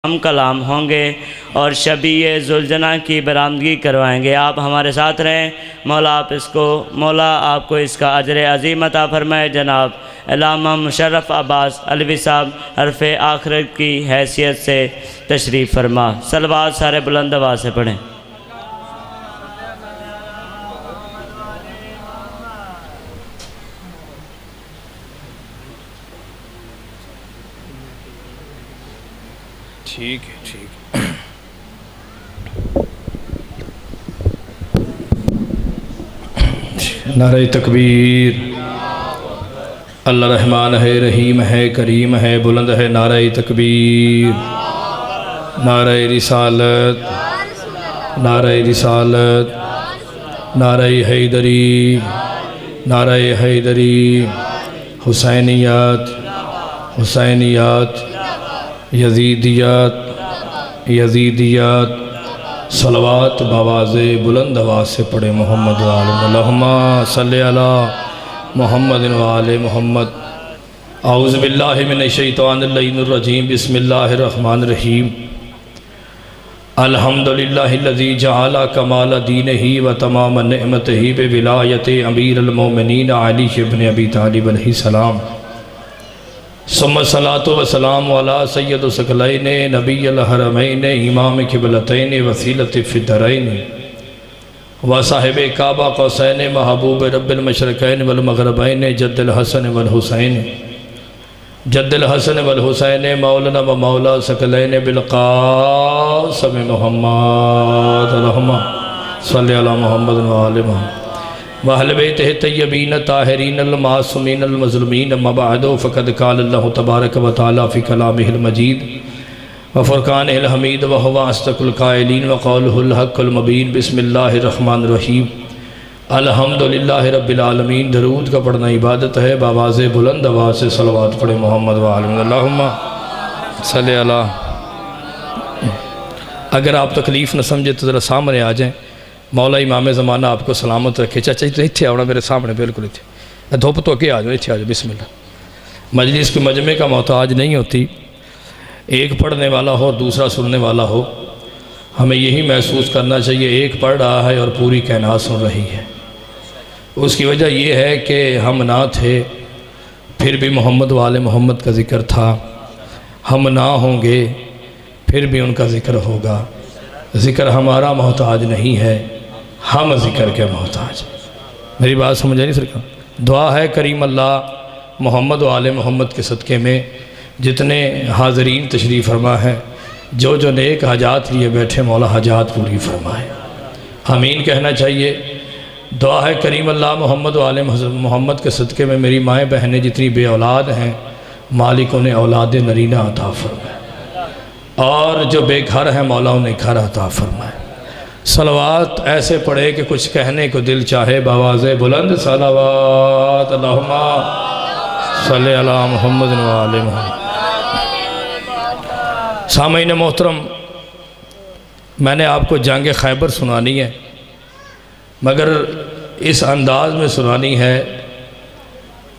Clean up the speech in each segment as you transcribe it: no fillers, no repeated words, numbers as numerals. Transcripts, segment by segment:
हम कलाम होंगे और शबीए जुलजना की बरामदगी करवाएंगे। आप हमारे साथ रहें। मौला आपको इसका अजर अज़ीम अता फरमाए। जनाब अल्लामा मुशर्रफ अब्बास अलवी साहब हरफ आखिरत की हैसियत से तशरीफ़ फरमा। सलवात सारे बुलंद आवाज़ से पढ़ें। ठीक है, ठीक है। नारे तकबीर। अल्लाह रहमान है, रहीम है, करीम है, बुलंद है। नारे तकबीर, नारे रिसालत, नारे रिसालत, नारे हैदरी, नारे हैदरी। हुसैनियत, हुसैनियत, यजीदियत, यजीदियत। सलवात बावाज़े बुलंद आवाज़ से पढ़े। मोहम्मद अल्लाहुम्मा सल्ली अला मोहम्मद व आले मोहम्मद। औज़ु बिल्लाहि मिनश शैतानिर रजीम। बिस्मिल्लाहिर रहमानिर रहीम। अल्हम्दुलिल्लाहिल्लज़ी जअला कमाल दीनिही व तमाम निअमतिही बि विलायति अमीरुल मोमिनीन अली इब्न अबी तालिब अलैहिस्सलाम। सुम्मा सलातो व सलाम अला सय्यद सकलैन नबिय्युल हरमैन इमाम क़िबलतैन वसीलत फ़िद्दरैन व साहिब काबा कौसैन महबूब रब्बिल मशरक़ैन वल मग़रिबैन जद्दुल हसन वल हुसैन, जद्दुल हसन वल हुसैन मौलाना व मौला सकलैन बिल क़ासिम मुहम्मद। अल्लाहुम्मा सल्लि अला मुहम्मद व आले मुहम्मद व अहले बैतिही तय्यबीन ताहिरीन अल मासूमीन अल मज़लूमीन। अम्मा बअदु फ़क़द क़ाल अल्लाहु तबारक व तआला फ़ी कलामिहिल मजीद व फ़ुरक़ानिहिल हमीद व हुवा अस्दक़ुल क़ाइलीन व क़ौलुहुल हक़्क़ुल मुबीन। बिस्मिल्लाहिर रहमानिर रहीम। अल्हम्दुलिल्लाहि रब्बिल आलमीन। दरूद का पढ़ना इबादत है। बावाज़े बुलंद आवाज़ से सलवात पढ़े। मोहम्मद व आले अल्लाहुम्मा सल्लि अला। अगर आप तकलीफ़ न समझे तो ज़रा सामने आ जाएँ। मौला इमाम ज़माना आपको सलामत रखे। चाचा जी तो इतने आवना मेरे सामने, बिल्कुल इतने धुप तो अगे आ जाओ, इतने आ जाओ। बिस्मिल्लाह। मजलिस की मजमे का मोहताज नहीं होती, एक पढ़ने वाला हो दूसरा सुनने वाला हो। हमें यही महसूस करना चाहिए एक पढ़ रहा है और पूरी कायनात सुन रही है। उसकी वजह यह है कि हम ना थे फिर भी मोहम्मद वाले मोहम्मद का ज़िक्र था, हम ना होंगे फिर भी उनका ज़िक्र होगा। ज़िक्र हमारा मोहताज नहीं है, हम ज़िक्र के मोहताज। मेरी बात समझ आई नहीं सरकार? दुआ है करीम अल्लाह मोहम्मद वाले मोहम्मद के सदक़े में जितने हाज़रीन तशरीफ़ फरमा है, जो जो नेक हाजात लिए बैठे, मौला हाजात पूरी फरमाए। आमीन कहना चाहिए। दुआ है करीम अल्लाह मोहम्मद वाले मोहम्मद के सदक़े में मेरी माएँ बहनें जितनी बे औलाद हैं, मालिक उन्हें औलाद नरीना अता फरमाए, और जो बेघर हैं मौला उन्हें घर अता फरमाए। सलवात ऐसे पढ़े कि कुछ कहने को दिल चाहे। बावाज़े बुलंद सलवात। अल्लाहुम्मा सल्लि अला मुहम्मद व आले मुहम्मद। सामईन मोहतरम, मैंने आपको जंग खैबर सुनानी है, मगर इस अंदाज़ में सुनानी है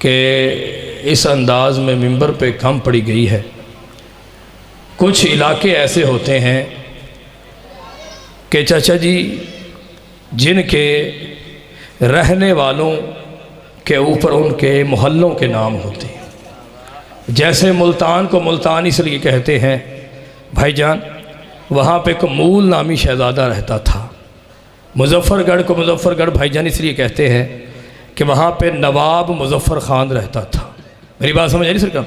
कि इस अंदाज़ में मिंबर पे कम पड़ी गई है। कुछ इलाके ऐसे होते हैं कि चाचा जी जिनके रहने वालों के ऊपर उनके मोहल्लों के नाम होते हैं। जैसे मुल्तान को मुल्तान इसलिए कहते हैं भाईजान, वहाँ पे एक मूल नामी शहज़ादा रहता था। मुज़फ़्फ़रगढ़ को मुज़फ़्फ़रगढ़ भाईजान इसलिए कहते हैं कि वहाँ पे नवाब मुज़फ़्फ़र ख़ान रहता था। मेरी बात समझ आई नहीं सरकार?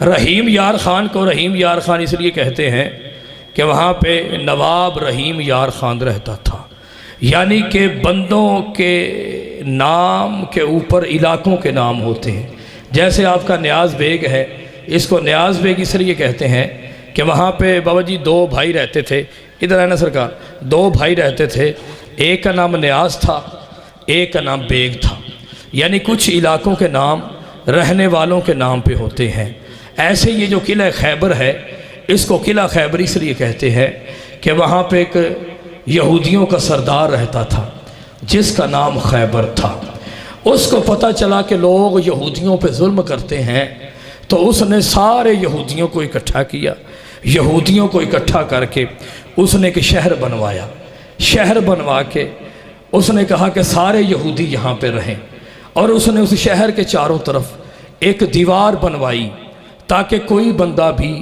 रहीम यार ख़ान को रहीम यार ख़ान इसलिए कहते हैं कि वहाँ पे नवाब रहीम यार ख़ान रहता था। यानी कि बंदों के नाम के ऊपर इलाकों के नाम होते हैं। जैसे आपका न्याज़ बेग है, इसको न्याज़ बेग इसलिए कहते हैं कि वहाँ पे बाबा जी दो भाई रहते थे। इधर है ना सरकार? दो भाई रहते थे, एक का नाम न्याज़ था, एक का नाम बेग था। यानी कुछ इलाकों के नाम रहने वालों के नाम पे होते हैं। ऐसे ये जो किला खैबर है, इसको किला खैबर इसलिए कहते हैं कि वहाँ पे एक यहूदियों का सरदार रहता था जिसका नाम खैबर था। उसको पता चला कि लोग यहूदियों पे जुल्म करते हैं, तो उसने सारे यहूदियों को इकट्ठा किया, यहूदियों को इकट्ठा करके उसने एक शहर बनवाया। शहर बनवा के उसने कहा कि सारे यहूदी यहाँ पे रहें, और उसने उस शहर के चारों तरफ एक दीवार बनवाई ताकि कोई बंदा भी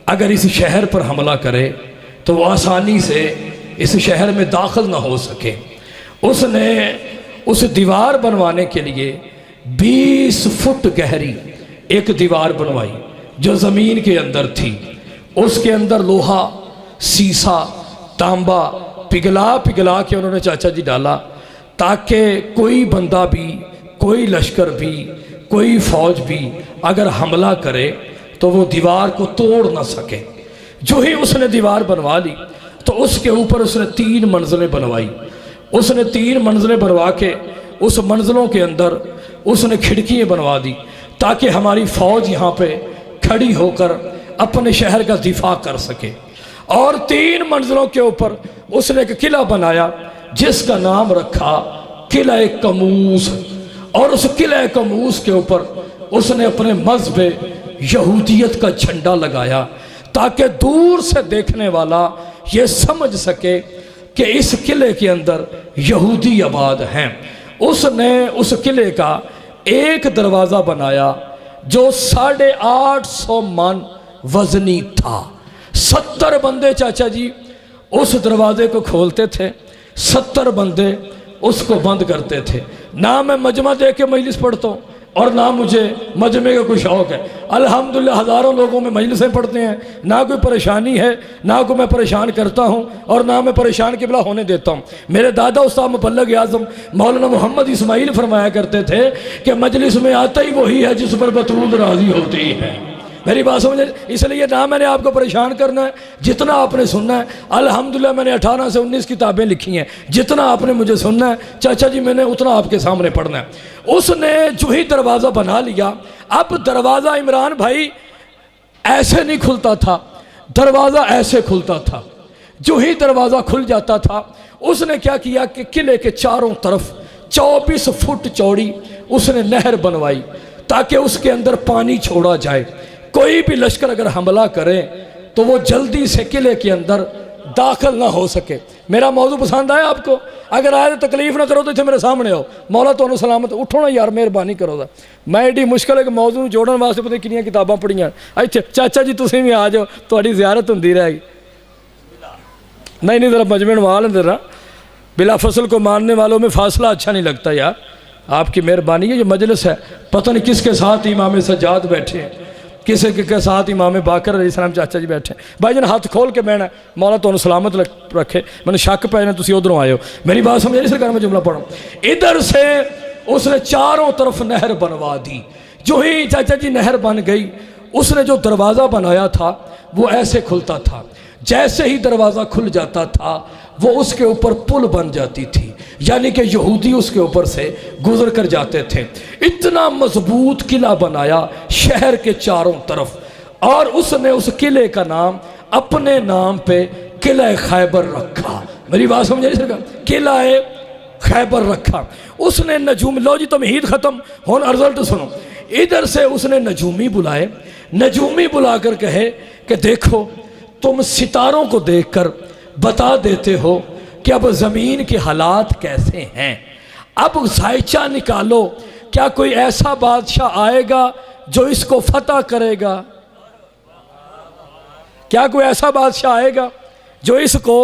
अगर इस शहर पर हमला करे तो वो आसानी से इस शहर में दाखिल ना हो सके। उसने उस दीवार बनवाने के लिए 20 फुट गहरी एक दीवार बनवाई जो ज़मीन के अंदर थी। उसके अंदर लोहा, सीसा, तांबा पिघला पिघला के उन्होंने चाचा जी डाला ताकि कोई बंदा भी, कोई लश्कर भी, कोई फ़ौज भी अगर हमला करे तो वो दीवार को तोड़ ना सके। जो ही उसने दीवार बनवा ली तो उसके ऊपर उसने 3 मंजिलें बनवाई। उसने 3 मंजिलें बनवा के उस मंजिलों के अंदर उसने खिड़कियाँ बनवा दी ताकि हमारी फ़ौज यहाँ पे खड़ी होकर अपने शहर का दिफा कर सके। और 3 मंजिलों के ऊपर उसने एक किला बनाया जिसका नाम रखा किला कमूस। और उस किला कमूस के ऊपर उसने अपने मज़हब यहूदियत का झंडा लगाया ताकि दूर से देखने वाला ये समझ सके कि इस किले के अंदर यहूदी आबाद हैं। उसने उस किले का एक दरवाज़ा बनाया जो 850 मन वजनी था। 70 बंदे चाचा जी उस दरवाजे को खोलते थे, 70 बंदे उसको बंद करते थे। ना मैं मजमा देख के मजलिस पढ़ता हूँ और ना मुझे मजमे का कोई शौक़ है। अल्हम्दुलिल्लाह हज़ारों लोगों में मजलिसें पढ़ते हैं, ना कोई परेशानी है, ना को मैं परेशान करता हूँ और ना मैं परेशान के बिला होने देता हूँ। मेरे दादा उस्ताद मुबल्लिग आज़म मौलाना मोहम्मद इस्माइल फरमाया करते थे कि मजलिस में आता ही वही है जिस पर बतूल राज़ी होती है। मेरी बात समझे? इसलिए ना मैंने आपको परेशान करना है, जितना आपने सुनना है। अल्हम्दुलिल्लाह मैंने 18 से 19 किताबें लिखी हैं, जितना आपने मुझे सुनना है चाचा जी मैंने उतना आपके सामने पढ़ना है। उसने जो ही दरवाज़ा बना लिया, अब दरवाज़ा इमरान भाई ऐसे नहीं खुलता था, दरवाज़ा ऐसे खुलता था। जो ही दरवाज़ा खुल जाता था उसने क्या किया कि किले के चारों तरफ 24 फुट चौड़ी उसने नहर बनवाई ताकि उसके अंदर पानी छोड़ा जाए। कोई भी लश्कर अगर हमला करे तो वो जल्दी से किले के अंदर दाखिल ना हो सके। मेरा मौजू पसंद आया आपको? अगर आए तो तकलीफ ना करो तो इतने मेरे सामने आओ। मौला तो सलामत उठो ना यार, मेहरबानी करो। मैं एडी मुश्किल एक मौजू जोड़न वास्ते पता कितनी किताबां पढ़ियां। अच्छा चाचा जी तुसीं भी आ जाओ, तुहाडी ज़ियारत होंदी रहेगी। नहीं नहीं ज़रा मजमे वाल ज़रा, बिला फसल को मानने वालों में फासला अच्छा नहीं लगता यार। आपकी मेहरबानी है। ये मजलिस है, पता नहीं किसके साथ इमाम सज्जाद बैठे हैं, किसी के साथ इमाम बाकर अलैहिस्सलाम चाचा जी बैठे। भाई जन हाथ खोल के बहना, मौला तो सलामत रखे। मैंने शक पै ना तुम उधरों आए हो। मेरी बात समझ नहीं सरकार, मैं जुमला पढ़ूँ। इधर से उसने चारों तरफ नहर बनवा दी। जो ही चाचा जी नहर बन गई, उसने जो दरवाज़ा बनाया था वो ऐसे खुलता था। जैसे ही दरवाज़ा खुल जाता था वो उसके ऊपर पुल बन जाती थी, यानी कि यहूदी उसके ऊपर से गुजर कर जाते थे। इतना मजबूत किला बनाया शहर के चारों तरफ, और उसने उस किले का नाम अपने नाम पे किला खैबर रखा। मेरी बात समझे सरकार? किला खैबर रखा उसने। नजूम लो जी तमहीद ख़त्म होना, रिजल्ट सुनो। इधर से उसने नजूमी बुलाए, नजूमी बुलाकर कहे कि देखो तुम सितारों को देखकर बता देते हो कि अब ज़मीन के हालात कैसे हैं। अब जायचा निकालो, क्या कोई ऐसा बादशाह आएगा जो इसको फतह करेगा? क्या कोई ऐसा बादशाह आएगा जो इसको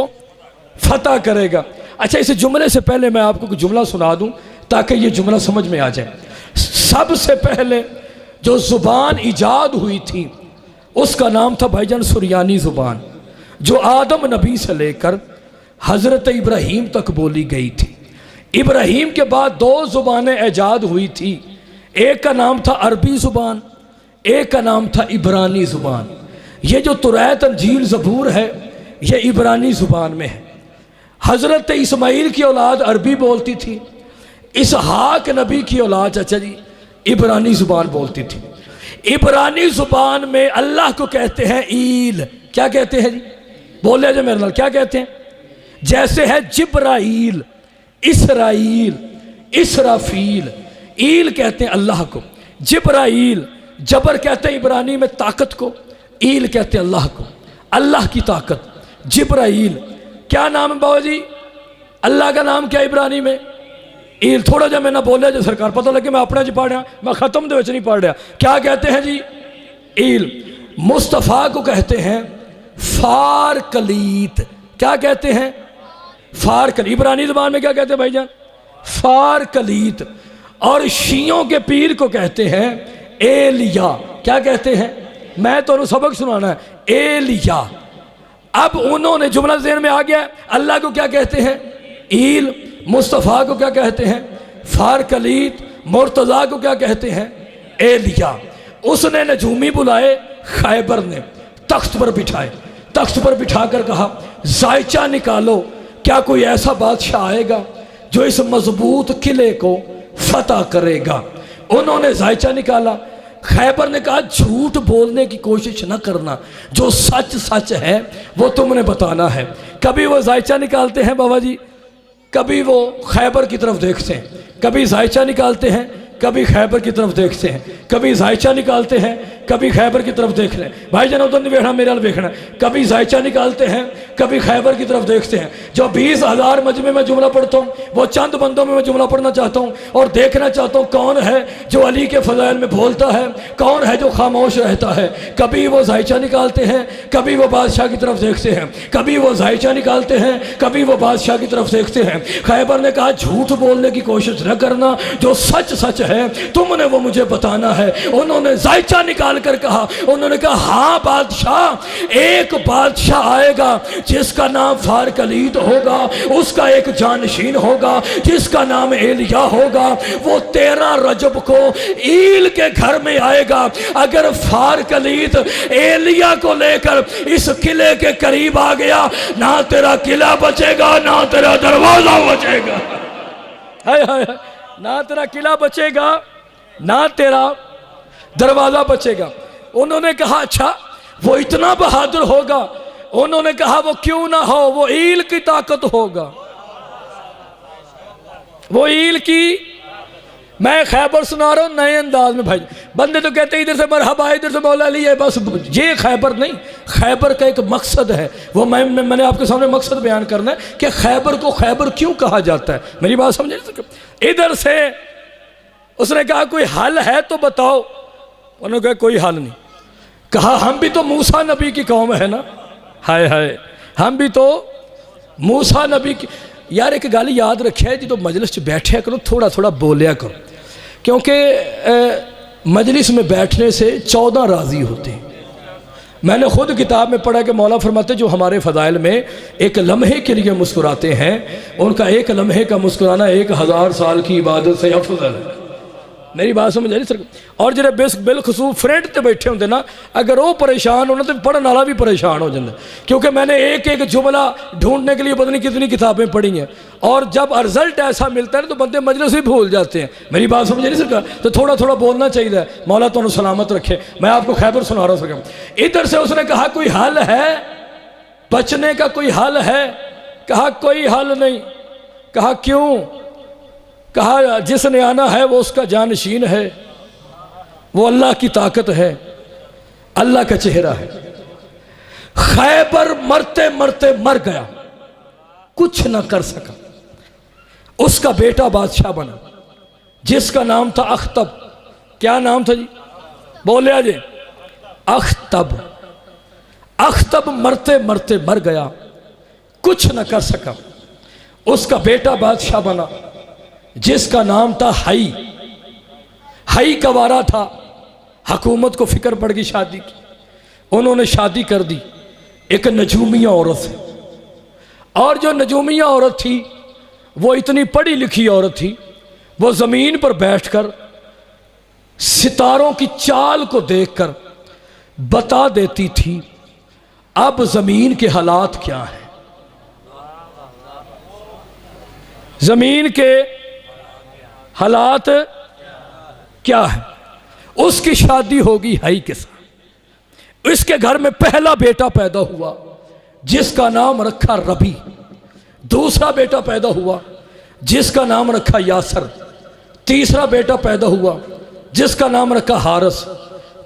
फतह करेगा? अच्छा, इस जुमले से पहले मैं आपको कुछ जुमला सुना दूं ताकि ये जुमला समझ में आ जाए। सबसे पहले जो ज़ुबान ईजाद हुई थी उसका नाम था भाईजान सुरियानी ज़ुबान, जो आदम नबी से लेकर हज़रत इब्राहीम तक बोली गई थी। इब्राहीम के बाद 2 ज़ुबानें ईजाद हुई थी, एक का नाम था अरबी ज़ुबान, एक का नाम था इब्रानी ज़ुबान। ये जो तुरैत अंजील ज़बूर है ये इब्रानी ज़ुबान में है। हज़रत इस्माइल की औलाद अरबी बोलती थी, इसहाक नबी की औलाद चाचा जी इब्रानी ज़ुबान बोलती थी। इब्रानी ज़ुबान में अल्लाह को कहते हैं ईल। क्या कहते हैं जी? बोले जो मेरे नाल, क्या कहते हैं? जैसे है जिब्राइल, इसराइल, इसराफील। ईल कहते हैं अल्लाह को, जिब्राइल जबर कहते हैं इब्रानी में ताकत को, ईल कहते हैं अल्लाह को। अल्लाह की ताकत, जिब्राइल। क्या नाम है बाबा जी? अल्लाह का नाम क्या इब्रानी में? ईल। थोड़ा जा मैं ना बोलिया जो सरकार, पता लगे मैं अपने च पढ़ रहा, मैं ख़त्म दे नहीं पढ़ रहा। क्या कहते हैं जी? ईल। मुस्तफ़ा को कहते हैं फार कलीत। क्या कहते हैं? फार कलीत। इब्रानी ज़बान में क्या कहते हैं भाईजान? फार कलीत। और शियों के पीर को कहते हैं एलिया। क्या कहते हैं? मैं तो सबक सुनाना है, एलिया। अब उन्होंने जुमला ज़हन में आ गया। अल्लाह को क्या कहते हैं? ईल। मुस्तफ़ा को क्या कहते हैं? फार कलीत। मुर्तज़ा को क्या कहते हैं? एलिया। उसने नजूमी बुलाए, खैबर ने तख्त पर बिठाए। तख्त पर बिठाकर कहा जायचा निकालो, क्या कोई ऐसा बादशाह आएगा जो इस मजबूत किले को फतह करेगा। उन्होंने जायचा निकाला। खैबर ने कहा झूठ बोलने की कोशिश न करना, जो सच सच है वो तुमने बताना है। कभी वो जायचा निकालते हैं बाबा जी, कभी वो खैबर की तरफ देखते हैं, कभी जायचा निकालते हैं, कभी खैबर की तरफ देखते हैं, कभी जायचा निकालते हैं, कभी खैबर की तरफ देख रहे हैं। भाई जन उधर नहीं बैठना, मेरा देखना। कभी जायचा निकालते हैं, कभी खैबर की तरफ देखते हैं। जो 20,000 मजमे में जुमला पढ़ता हूँ, वो चंद बंदों में मैं जुमला पढ़ना चाहता हूँ और देखना चाहता हूँ कौन है जो अली के फज़ाइल में बोलता है, कौन है जो खामोश रहता है। कभी वो जायचा निकालते हैं, कभी वो बादशाह की तरफ देखते हैं, कभी वो जायचा निकालते हैं, कभी वो बादशाह की तरफ देखते हैं। खैबर ने कहा झूठ बोलने की कोशिश न करना, जो सच सच है तुमने वो मुझे बताना है। उन्होंने जायचा निकाल कर कहा, उन्होंने कहा हाँ बादशाह, एक बादशाह आएगा जिसका नाम फार कलीद होगा, उसका एक जानशीन होगा जिसका नाम एलिया होगा। वो 13 रजब को ईल के घर में आएगा। अगर फार कलीद एलिया को लेकर इस किले के करीब आ गया, ना तेरा किला बचेगा, ना तेरा दरवाजा बचेगा। हाय हाय, ना तेरा किला बचेगा, ना तेरा दरवाजा बचेगा। उन्होंने कहा अच्छा वो इतना बहादुर होगा? उन्होंने कहा वो क्यों ना हो, वो ईल की ताकत होगा, वो ईल की। मैं खैबर सुना रहा हूं नए अंदाज में। भाई बंदे तो कहते हैं इधर से मरहबा, इधर से मौला अली है, बस ये खैबर नहीं। खैबर का एक मकसद है, वो मैंने आपके सामने मकसद बयान करना है कि खैबर को खैबर क्यों कहा जाता है। मेरी बात समझे? इधर से उसने कहा कोई हल है तो बताओ। उन्होंने कहा कोई हल नहीं। कहा हम भी तो मूसा नबी की कौम है ना। हाय हाय, हम भी तो मूसा नबी की। यार एक गल याद रखे जी, तो मजलिस च बैठा करो, थोड़ा थोड़ा बोलिया करो, क्योंकि मजलिस में बैठने से 14 राजी होते हैं। मैंने खुद किताब में पढ़ा कि मौला फरमाते जो हमारे फ़ज़ाइल में एक लम्हे के लिए मुस्कुराते हैं, उनका एक लम्हे का मुस्कुराना 1000 साल की इबादत से अफजल है। मेरी बात समझ आ रही सर? और जो बिलखसूस फ्रेंड ते बैठे होंगे ना, अगर वो परेशान होना तो पढ़ने वाला भी परेशान हो जाता। क्योंकि मैंने एक एक जुमला ढूंढने के लिए पता नहीं कितनी किताबें पढ़ी हैं, और जब रिजल्ट ऐसा मिलता है ना तो बंदे मजलिस भी भूल जाते हैं। मेरी बात समझ नहीं सरकार? तो थोड़ा थोड़ा बोलना चाहिए। मौला तो सलामत रखे। मैं आपको खैबर सुना रहा हूँ। इधर से उसने कहा कोई हल है बचने का, कोई हल है? कहा कोई हल नहीं। कहा क्यों? कहा जिसने आना है वो उसका जानशीन है, वो अल्लाह की ताकत है, अल्लाह का चेहरा है। खैबर मरते मरते मर गया, कुछ ना कर सका। उसका बेटा बादशाह बना जिसका नाम था अख्तब। क्या नाम था जी? बोले आज अख्तब। अख्तब मरते मरते मर गया, कुछ ना कर सका। उसका बेटा बादशाह बना जिसका नाम था हई। हई कवारा था, हुकूमत को फिक्र पड़ गई शादी की। उन्होंने शादी कर दी एक नजूमिया औरत से, और जो नजूमिया औरत थी वो इतनी पढ़ी लिखी औरत थी, वो ज़मीन पर बैठकर सितारों की चाल को देखकर बता देती थी अब ज़मीन के हालात क्या हैं, ज़मीन के हालात क्या है। उसकी शादी होगी हई के साथ। इसके घर में पहला बेटा पैदा हुआ जिसका नाम रखा रबी। दूसरा बेटा पैदा हुआ जिसका नाम रखा यासर। तीसरा बेटा पैदा हुआ जिसका नाम रखा हारस।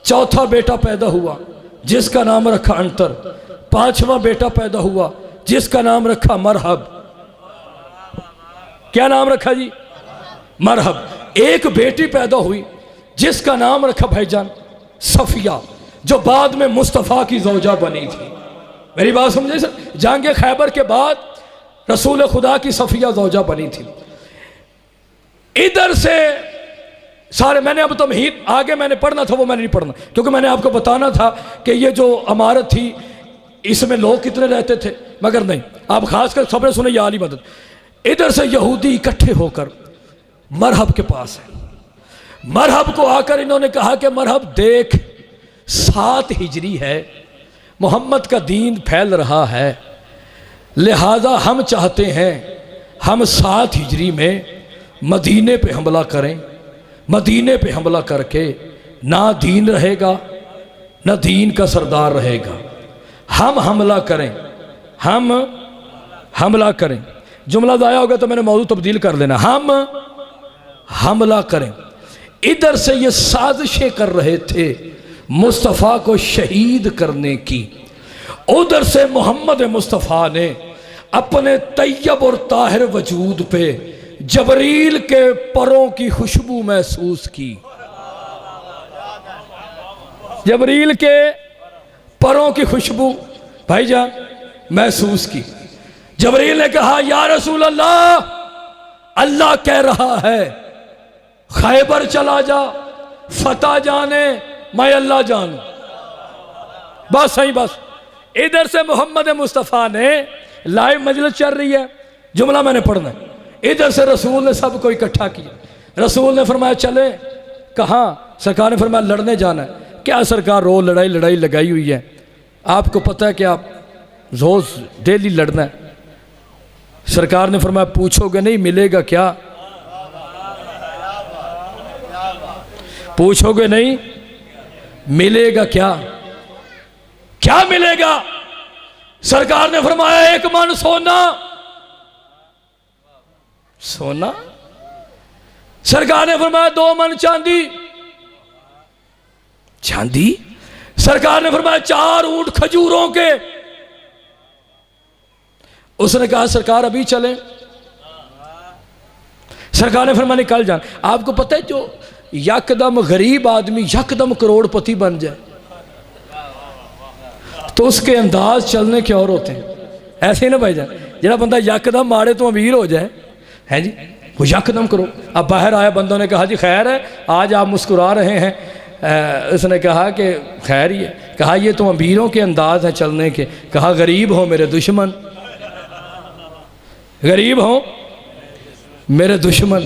चौथा बेटा पैदा हुआ जिसका नाम रखा अंतर। 5वां बेटा पैदा हुआ जिसका नाम रखा मरहब। क्या नाम रखा जी? मरहब। एक बेटी पैदा हुई जिसका नाम रखा भाईजान सफिया, जो बाद में मुस्तफ़ा की ज़ौजा बनी थी। मेरी बात समझे सर? जंग खैबर के बाद रसूल खुदा की सफिया ज़ौजा बनी थी। इधर से सारे, मैंने अब तमहीद आगे मैंने पढ़ना था वो मैंने नहीं पढ़ना, क्योंकि मैंने आपको बताना था कि ये जो इमारत थी इसमें लोग कितने रहते थे, मगर नहीं, आप खासकर खबरें सुने या अली मदद। इधर से यहूदी इकट्ठे होकर मरहब के पास है। मरहब को आकर इन्होंने कहा कि मरहब देख, 7 हिजरी है, मोहम्मद का दीन फैल रहा है, लिहाजा हम चाहते हैं हम 7 हिजरी में मदीने पे हमला करें। मदीने पे हमला करके ना दीन रहेगा ना दीन का सरदार रहेगा, हम हमला करें, हम हमला करें। जुमला ज़ाया होगा तो मैंने मौजूद तब्दील कर लेना, हम हमला करें। इधर से ये साजिशें कर रहे थे मुस्तफ़ा को शहीद करने की, उधर से मोहम्मद मुस्तफ़ा ने अपने तैयब और ताहिर वजूद पे जबरील के परों की खुशबू महसूस की। जबरील के परों की खुशबू भाईजान महसूस की। जबरील ने कहा या रसूल अल्लाह, अल्लाह कह रहा है खैबर चला जा, फतह जाने मैं अल्लाह जानू। बस सही, बस। इधर से मोहम्मद मुस्तफ़ा ने, लाइव मजलिस चल रही है, जुमला मैंने पढ़ना है। इधर से रसूल ने सबको इकट्ठा किया। रसूल ने फरमाया चले, कहाँ? सरकार ने फरमाया लड़ने जाना है। क्या सरकार रोज लड़ाई लड़ाई लगाई हुई है, आपको पता है कि आप रोज डेली लड़ना है। सरकार ने फरमाया पूछोगे नहीं मिलेगा क्या? पूछोगे नहीं मिलेगा क्या? क्या मिलेगा? सरकार ने फरमाया 1 मन सोना। सोना? सरकार ने फरमाया 2 मन चांदी। चांदी? सरकार ने फरमाया 4 ऊंट खजूरों के। उसने कहा सरकार अभी चलें? सरकार ने फरमाया निकल जान। आपको पता है जो यकदम गरीब आदमी यकदम करोड़पति बन जाए तो उसके अंदाज चलने के और होते हैं, ऐसे ही ना भाईजान? जरा बंदा यकदम मारे तो अमीर हो जाए, है जी, वो यकदम करो। अब बाहर आया बंदों ने कहा जी खैर है, आज आप मुस्कुरा रहे हैं। उसने कहा कि खैर ही है। कहा ये तो अमीरों के अंदाज हैं चलने के। कहा गरीब हो मेरे दुश्मन, गरीब हो मेरे दुश्मन।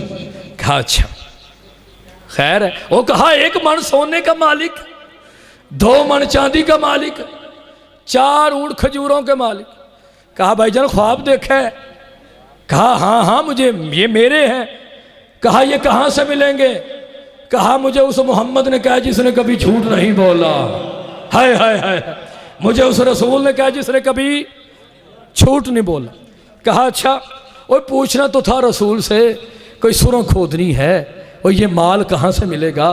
कहा अच्छा खैर है। वो कहा 1 मन सोने का मालिक, 2 मन चांदी का मालिक, 4 ऊंट खजूरों के मालिक। कहा भाईजान ख्वाब देखा है? कहा हाँ हाँ मुझे ये मेरे हैं। कहा ये कहाँ से मिलेंगे? कहा मुझे उस मोहम्मद ने कहा जिसने कभी झूठ नहीं बोला। हाय हाय हाय, मुझे उस रसूल ने कहा जिसने कभी झूठ नहीं बोला। कहा अच्छा, वो पूछना तो था रसूल से कोई सुरंग खोदनी है, और ये माल कहाँ से मिलेगा?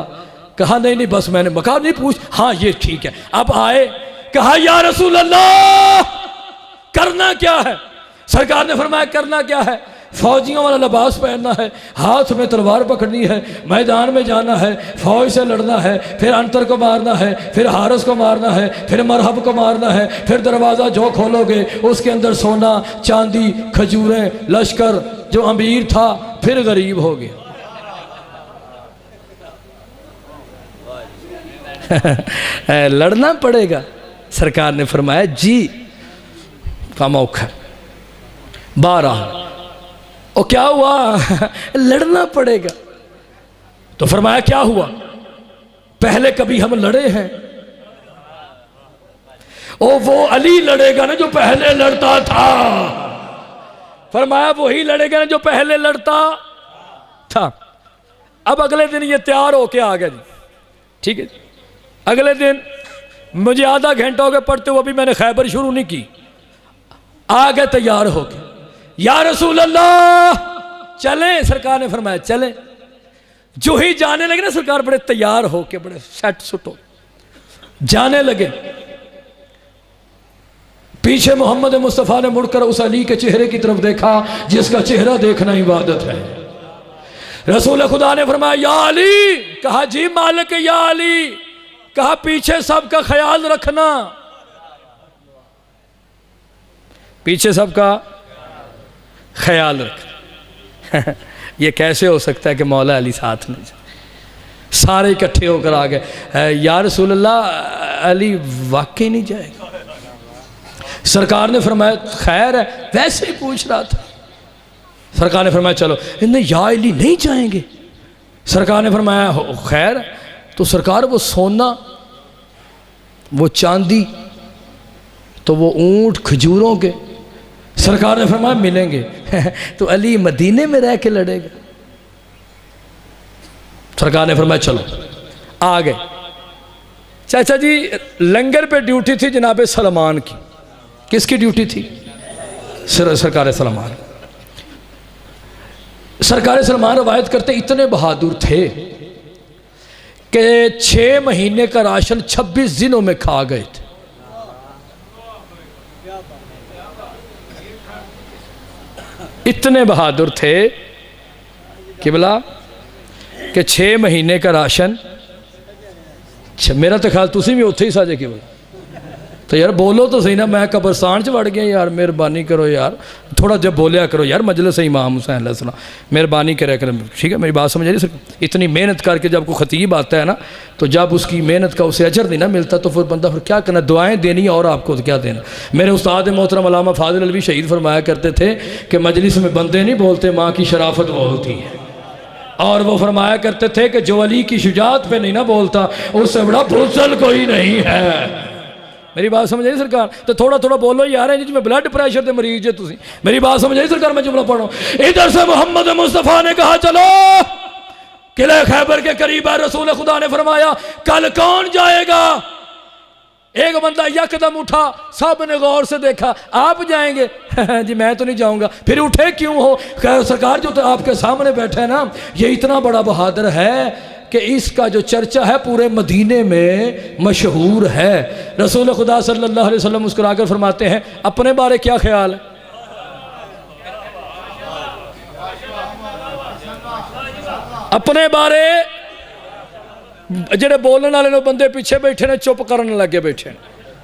कहा नहीं नहीं बस मैंने कहा नहीं पूछ, हाँ ये ठीक है। अब आए, कहा या रसूल अल्लाह करना क्या है? सरकार ने फरमाया करना क्या है? फौजियों वाला लिबास पहनना है, हाथ में तलवार पकड़नी है, मैदान में जाना है, फौज से लड़ना है, फिर अंतर को मारना है, फिर हारस को मारना है, फिर मरहब को मारना है, फिर दरवाज़ा जो खोलोगे उसके अंदर सोना चांदी खजूरें लश्कर। जो अमीर था फिर गरीब हो गया। लड़ना पड़ेगा। सरकार ने फरमाया जी का मौका 12। और क्या हुआ? लड़ना पड़ेगा। तो फरमाया क्या हुआ? पहले कभी हम लड़े हैं? ओ वो अली लड़ेगा ना जो पहले लड़ता था। फरमाया वही लड़ेगा ना जो पहले लड़ता था। अब अगले दिन ये तैयार होके आ गया जी, ठीक है। अगले दिन मुझे आधा घंटा हो गया पढ़ते हुए, अभी मैंने खैबर शुरू नहीं की। आ गए तैयार होके, या रसूल अल्लाह चलें? सरकार ने फरमाया चलें। जो ही जाने लगे ना सरकार बड़े तैयार होके बड़े सेट सुट हो जाने लगे। पीछे मोहम्मद मुस्तफ़ा ने मुड़कर उस अली के चेहरे की तरफ देखा जिसका चेहरा देखना इबादत है। रसूल खुदा ने फरमाया या अली, कहा जी मालिक या अली, कहा पीछे सबका ख्याल रखना, पीछे सबका ख्याल रखना। ये कैसे हो सकता है कि मौला अली साथ में जाए? सारे इकट्ठे होकर आ गए, या रसूल अल्लाह अली वाकई नहीं जाएगा? सरकार ने फरमाया खैर है, वैसे ही पूछ रहा था। सरकार ने फरमाया चलो। नहीं या अली नहीं जाएंगे? सरकार ने फरमाया खैर। तो सरकार वो सोना, वो चांदी, तो वो ऊंट खजूरों के, सरकार ने फरमाया मिलेंगे। तो अली मदीने में रह के लड़ेगा? सरकार ने फरमाया चलो। आ गए। चाचा जी लंगर पे ड्यूटी थी जनाब सलमान की। किसकी ड्यूटी थी? सरकार सलमान। सरकार सलमान रवायत करते इतने बहादुर थे कि 6 महीने का राशन 26 दिनों में खा गए थे। इतने बहादुर थे कि बोला कि 6 महीने का राशन, मेरा तो ख्याल तुसी भी उत्थे ही साजे कि बोला तो यार बोलो तो सही ना, मैं कब्रस्तान च वड़ गया यार, मेहरबानी करो यार, थोड़ा जब बोलिया करो यार, मजलिस इमाम हुसैन अलैहिस्सलाम, मेहरबानी करे करो। ठीक है मेरी बात समझ रही सर? इतनी मेहनत करके जब कोई खतीब आता है ना, तो जब उसकी मेहनत का उसे अजर नहीं ना मिलता तो फिर बंदा फिर क्या करना, दुआएं देनी और आपको तो क्या देना। मेरे उस्ताद मोहतरम अल्लामा फाजिल अलवी शहीद फरमाया करते थे कि मजलिस में बंदे नहीं बोलते, माँ की शराफत बोलती है। और वो फरमाया करते थे कि जो अली की शुजात पे नहीं ना बोलता उससे बड़ा बुज़दिल कोई नहीं है। मेरी बात समझ आई सरकार? तो थोड़ा थोड़ा बोलो यार, जिसमें ब्लड प्रेशर के मरीज है तुसी। मेरी बात समझ आई सरकार? मैं जुमला पढ़ो। इधर से मोहम्मद मुस्तफ़ा ने कहा चलो किले खैबर के करीब है। रसूल खुदा ने फरमाया कल कौन जाएगा? एक बंदा यकदम उठा, सब ने गौर से देखा, आप जाएंगे? जी मैं तो नहीं जाऊंगा। फिर उठे क्यों हो? सरकार जो तो आपके सामने बैठा है ना, ये इतना बड़ा बहादुर है कि इसका जो चर्चा है पूरे मदीने में मशहूर है। रसूल खुदा सल्लल्लाहु अलैहि वसल्लम मुस्कुराकर फरमाते हैं अपने बारे क्या ख्याल है? अपने बारे जेडे बोलने वाले बंदे पीछे बैठे ने चुप करने लगे बैठे।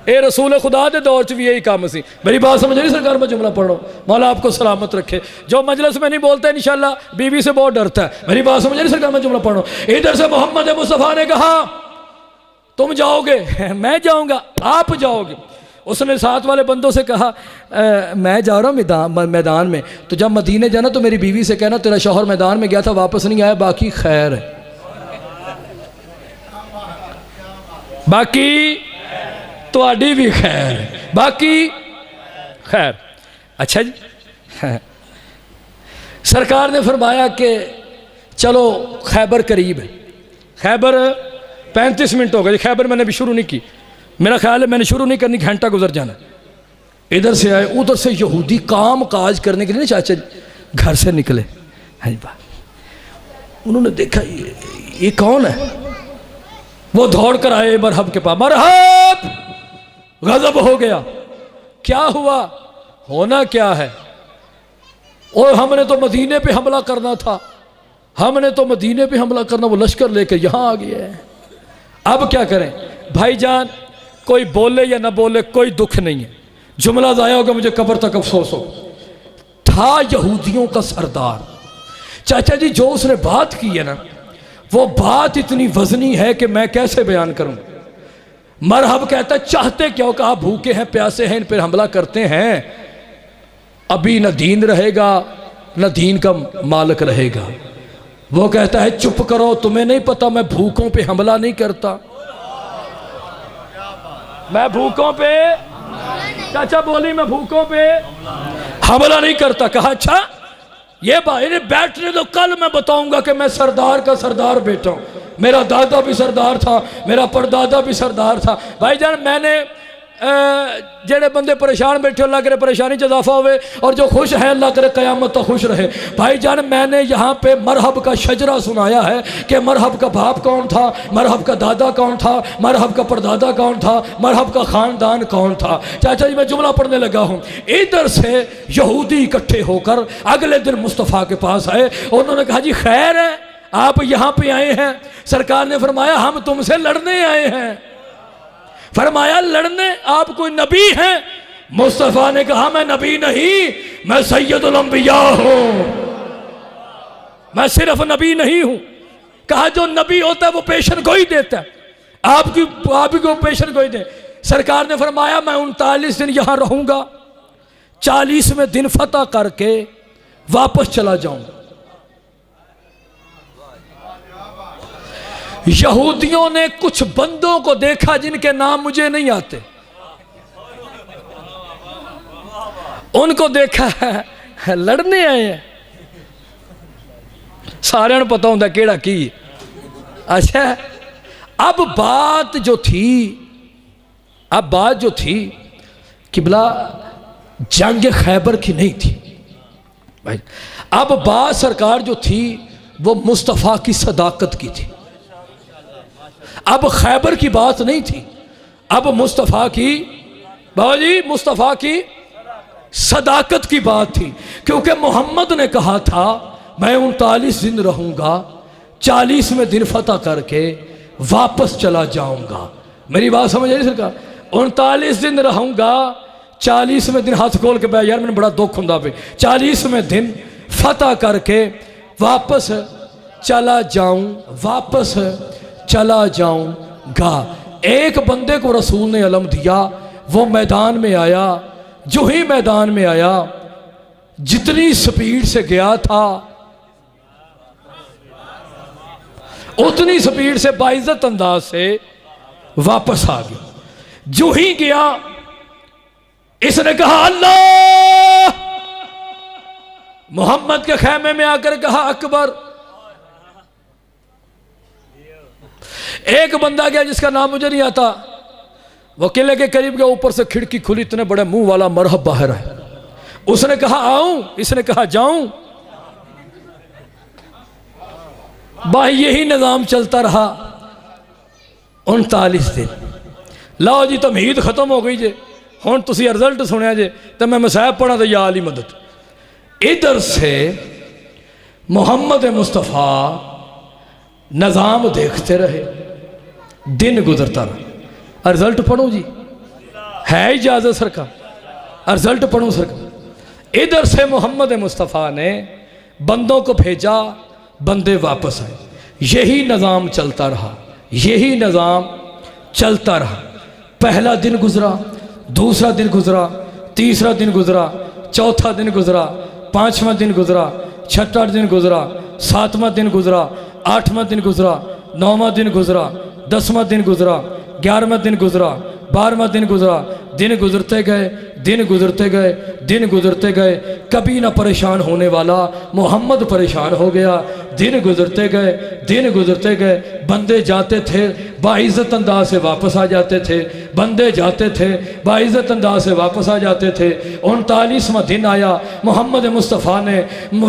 ये रसूल खुदा के दौर च भी यही काम सी। मेरी बात समझ रही सरकार? मैं जुमला पढ़ो। मौला आपको सलामत रखे। जो मजलिस में नहीं बोलते इंशाल्लाह बीवी से बहुत डरता है। मेरी बात समझ रही सरकार? मैं जुमला पढ़ो। इधर से मोहम्मद मुस्तफ़ा ने कहा तुम जाओगे? मैं जाऊंगा। आप जाओगे? उसने साथ वाले बंदों से कहा मैं जा रहा हूँ मैदान में, तो जब मदीने जाना तो मेरी बीवी से कहना तेरा शौहर मैदान में गया था वापस नहीं आया, बाकी खैर है, बाकी तुहाडी भी खैर है, बाकी खैर। अच्छा जी। सरकार ने फरमाया कि चलो खैबर करीब है। खैबर 35 मिनट हो गए। खैबर मैंने अभी शुरू नहीं की, मेरा ख्याल है मैंने शुरू नहीं करनी, घंटा गुजर जाना। इधर से आए, उधर से यहूदी काम काज करने के लिए ना चाचा जी घर से निकले। हाँ जी, उन्होंने देखा ये कौन है? वो दौड़ कर आए मरहब के पास। मरहब! गजब हो गया। क्या हुआ? होना क्या है? और हमने तो मदीने पे हमला करना था, हमने तो मदीने पे हमला करना, वो लश्कर लेकर यहाँ आ गया है। अब क्या करें? भाईजान कोई बोले या ना बोले कोई दुख नहीं है, जुमला ज़ाया होगा, मुझे कब्र तक अफसोस हो। था यहूदियों का सरदार। चाचा जी जो उसने बात की है ना, वो बात इतनी वजनी है कि मैं कैसे बयान करूं। मरहब कहता चाहते क्या हो? कहा भूखे हैं प्यासे हैं, इन पर हमला करते हैं, अभी न दीन रहेगा न दीन का मालिक रहेगा। वो कहता है चुप करो, तुम्हें नहीं पता मैं भूखों पे हमला नहीं करता, मैं भूखों पे, चाचा बोली मैं भूखों पे हमला नहीं करता। कहा अच्छा ये भाई बैठने तो, कल मैं बताऊंगा कि मैं सरदार का सरदार बेटा हूं, मेरा दादा भी सरदार था, मेरा परदादा भी सरदार था। भाईजान मैंने जेड़े बंदे परेशान बैठे अल्लाह करे परेशानी च इजाफा होवे, और जो खुश है अल्लाह करे क़यामत तो खुश रहे। भाईजान मैंने यहाँ पे मरहब का शजरा सुनाया है कि मरहब का बाप कौन था, मरहब का दादा कौन था, मरहब का परदादा कौन था, मरहब का ख़ानदान कौन था। चाचा जी मैं जुमला पढ़ने लगा हूँ। इधर से यहूदी इकट्ठे होकर अगले दिन मुस्तफ़ा के पास आए, उन्होंने कहा जी खैर है आप यहाँ पे आए हैं। सरकार ने फरमाया हम तुमसे लड़ने आए हैं। फरमाया लड़ने, आप कोई नबी हैं? मुस्तफ़ा ने कहा मैं नबी नहीं, मैं सैयदुल अंबिया हूं, मैं सिर्फ नबी नहीं हूं। कहा जो नबी होता है वो पेशन गोई देता है, आपकी को पेशन गोई दे। सरकार ने फरमाया मैं 39 दिन यहां रहूंगा, 40वें दिन फतह करके वापस चला जाऊंगा। यहूदियों ने कुछ बंदों को देखा जिनके नाम मुझे नहीं आते, उनको देखा है लड़ने आए हैं, सारे पता होता केड़ा की। अच्छा अब बात जो थी किबला जंग खैबर की नहीं थी भाई। अब बात सरकार जो थी वो मुस्तफ़ा की सदाकत की थी। अब खैबर की बात नहीं थी, अब मुस्तफ़ा की बाबा जी मुस्तफ़ा की सदाकत की बात थी। क्योंकि मोहम्मद ने कहा था मैं 39 दिन रहूंगा, 40वें दिन फतह करके वापस चला जाऊंगा। मेरी बात समझ आई सरकार? 39 दिन रहूंगा, 40वें दिन हाथ खोल के बैठ यार मैंने बड़ा दुख होंदा पे, 40वें दिन फतह करके वापस चला जाऊंगा। एक बंदे को रसूल ने अलम दिया, वो मैदान में आया। जो ही मैदान में आया जितनी स्पीड से गया था उतनी स्पीड से बाइज्जत अंदाज से वापस आ गया। जो ही गया इसने कहा अल्लाह, मोहम्मद के खैमे में आकर कहा अकबर। एक बंदा गया जिसका नाम मुझे नहीं आता, वो किले के करीब गया, ऊपर से खिड़की खुली, इतने बड़े मुंह वाला मरहब बाहर है। उसने कहा आऊं, इसने कहा जाऊं। भाई यही निजाम चलता रहा 39 दिन। लो जी तमहीद खत्म हो गई जे, हुण तुसी रिजल्ट सुनिया जे, तो मैं मसाहब पढ़ा तो या अली मदद। इधर से मोहम्मद मुस्तफ़ा निजाम देखते रहे, दिन गुजरता रहा। रिजल्ट पढ़ो जी, है इजाजत सरकार? रिजल्ट पढ़ो सरकार। इधर से मोहम्मद मुस्तफ़ा ने बंदों को भेजा, बंदे वापस आए। यही निज़ाम चलता रहा, यही निज़ाम चलता रहा। पहला दिन गुजरा, दूसरा दिन गुजरा, तीसरा दिन गुजरा, चौथा दिन गुजरा, पाँचवा दिन गुजरा, छठा दिन गुजरा, सातवां दिन गुजरा, आठवां दिन गुजरा, नौवां दिन गुजरा, 10वां दिन गुजरा, 11वां दिन गुजरा, 12वां दिन गुजरा। दिन गुजरते गए, दिन गुजरते गए, दिन गुजरते गए। कभी ना परेशान होने वाला मोहम्मद परेशान हो गया। दिन गुजरते गए, दिन गुजरते गए। बंदे जाते थे बाइज़्ज़त अंदाज से वापस आ जाते थे, बंदे जाते थे बाइज़्ज़त अंदाज से वापस आ जाते थे। 39वां दिन आया, मोहम्मद मुस्तफ़ा ने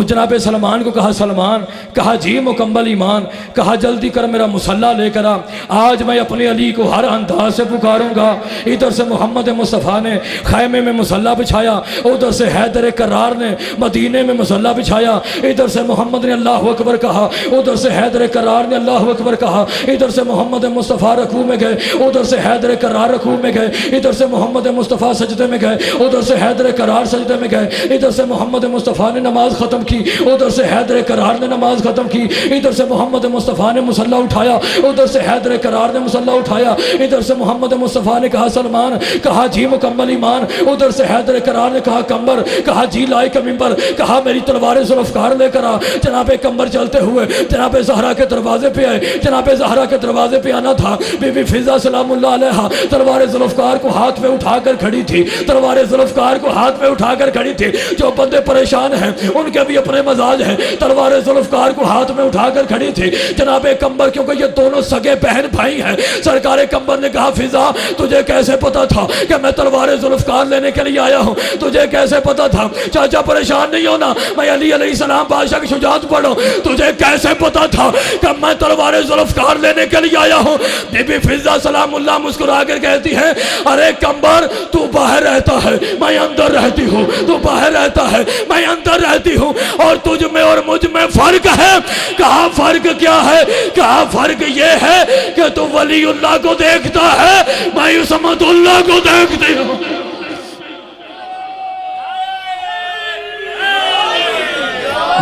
जनाब सलमान को कहा, सलमान, कहा जी मुकम्मल ईमान, कहा जल्दी कर मेरा मुसल्ला लेकर आ, आज मैं अपने अली को हर अंदाज से पुकारूंगा। इधर से मोहम्मद मुस्तफ़ा ने खैमे में मुसल्ला बिछाया, उधर से हैदर करार ने मदीने में मुसल्ला बिछाया। इधर से मोहम्मद ने अल्लाह अकबर कहा, उधर से हैदर करार ने अल्लाह अकबर कहा। इधर से मोहम्मद मुस्तफ़ा रकू में गए, उधर से हैदर करार रकू में गए। इधर से मोहम्मद मुस्तफ़ा सजदे में गए, उधर से हैदर करार सजदे में गए। इधर से मोहम्मद मुस्तफ़ा ने नमाज ख़त्म की, उधर से हैदर करार ने नमाज ख़त्म की। इधर से मोहम्मद मुस्तफ़ा ने मुसल्ला उठाया, उधर से हैदर करार ने मुसल्ला उठाया। इधर से मोहम्मद मुस्तफ़ा ने कहा सलमान, कहा जी मुकम्मल ईमान। उधर से हैदर करार ने कहा कम्बर, कहा जी लाए का मिंबर, कहा मेरी तलवार जुल्फ़कार लेकर आ। जनाब कम्बर चलते हुए जनाब ज़हरा के दरवाजे पे आए। जनाब जनाब ज़हरा के दरवाजे पे आना था। बीबी फिजा सलामुल्लाह अलैहा तलवार जुल्फ़कार को हाथ में उठाकर खड़ी थी, तलवार जुल्फ़कार को हाथ में उठाकर खड़ी थी। जो बंदे परेशान हैं उनके भी अपने मजाज हैं, तलवार जुल्फ़कार को हाथ में उठाकर खड़ी थी। जनाब कंबर, क्योंकि ये दोनों सगे बहन भाई हैं, सरकार कंबर ने कहा फिजा तुझे कैसे पता था कि मैं तलवार जुल्फ़कार लेने के लिए आया हूँ? तुझे कैसे पता था? चाचा परेशान नहीं होना, मैं अली अलैहिस्सलाम बादशाह की शुजाअत पढ़ो। तुझे कैसे पता था कि मैं तलवार जुल्फ़कार लेने के लिए आया हूँ? बीबी फिजा सलामुल्लाह मुस्कुरा कर कहती है, अरे कंबर तू बाहर रहता है, मैं अंदर रहती हूँ, तू बाहर रहता है, मैं अंदर रहती हूँ, और तुझ में और मुझ में फर्क है। कहा फर्क क्या है? कहा फर्क ये है कि तू वलीउल्लाह को देखता है, मैं उसमतुल्लाह को देखती हूँ।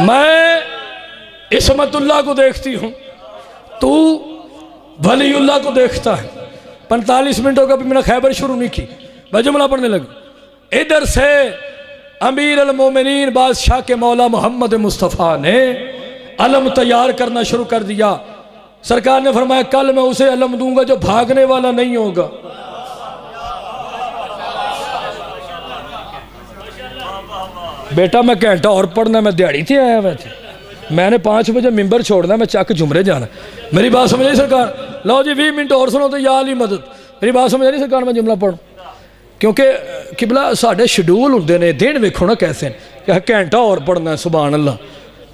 मैं इसमतुल्लाह को देखती हूँ, तू वलीउल्लाह को देखता है। 45 मिनट हो गया, अभी मैंने खैबर शुरू नहीं की, मैं जुमला पढ़ने लगा। इधर से अमीर अल मोमिनीन बादशाह के मौला मोहम्मद मुस्तफ़ा ने अलम तैयार करना शुरू कर दिया। सरकार ने फरमाया कल मैं उसे अलम दूंगा जो भागने वाला नहीं होगा। बेटा मैं घंटा और पढ़ना, मैं दिहाड़ी थे आया हुआ थे, मैंने 5 बजे मिंबर छोड़ना, मैं चक जुमरे जाना। मेरी बात समझ आई सरकार? लो जी 20 मिनट और सुनो तो या अली मदद। मेरी बात समझ आई सरकार? मैं जुमला पढ़, क्योंकि किबला साढ़े शेड्यूल होंगे ने, दिन वेखो ना कैसे घंटा और पढ़ना है, सुभान अल्लाह।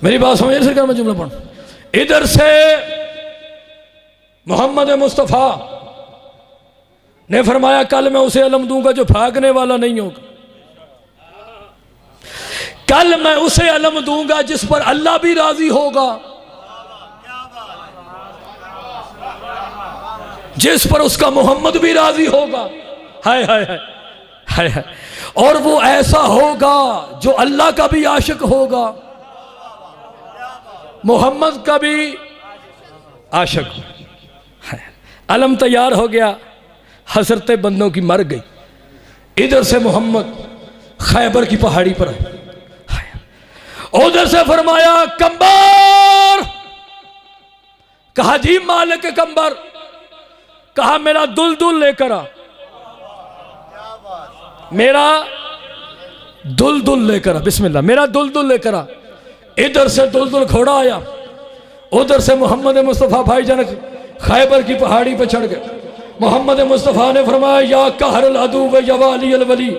मेरी बात समझ आई सरकार? मैं जुमला पढ़। इधर से मोहम्मद मुस्तफ़ा ने फरमाया कल मैं उसे अलम दूंगा जो भागने वाला नहीं होगा। कल मैं उसे अलम दूंगा जिस पर अल्लाह भी राजी होगा, जिस पर उसका मोहम्मद भी राजी होगा। हाय हाय हाय हाय हाय। और वो ऐसा होगा जो अल्लाह का भी आशिक होगा, मोहम्मद का भी आशिक। अलम तैयार हो गया, हसरतें बंदों की मर गई। इधर से मोहम्मद खैबर की पहाड़ी पर आए, उधर से फरमाया कंबर। कहा जी मालिक कंबर। कहा मेरा दुलदुल लेकर आ, मेरा दुलदुल लेकर आ, बिस्मिल्लाह, मेरा दुलदुल लेकर आ। इधर से दुलदुल घोड़ा आया, उधर से मोहम्मद मुस्तफ़ा भाईजान खैबर की पहाड़ी पर चढ़ गए। मोहम्मद मुस्तफ़ा ने फरमाया या कहर अदू व या वाली अल वली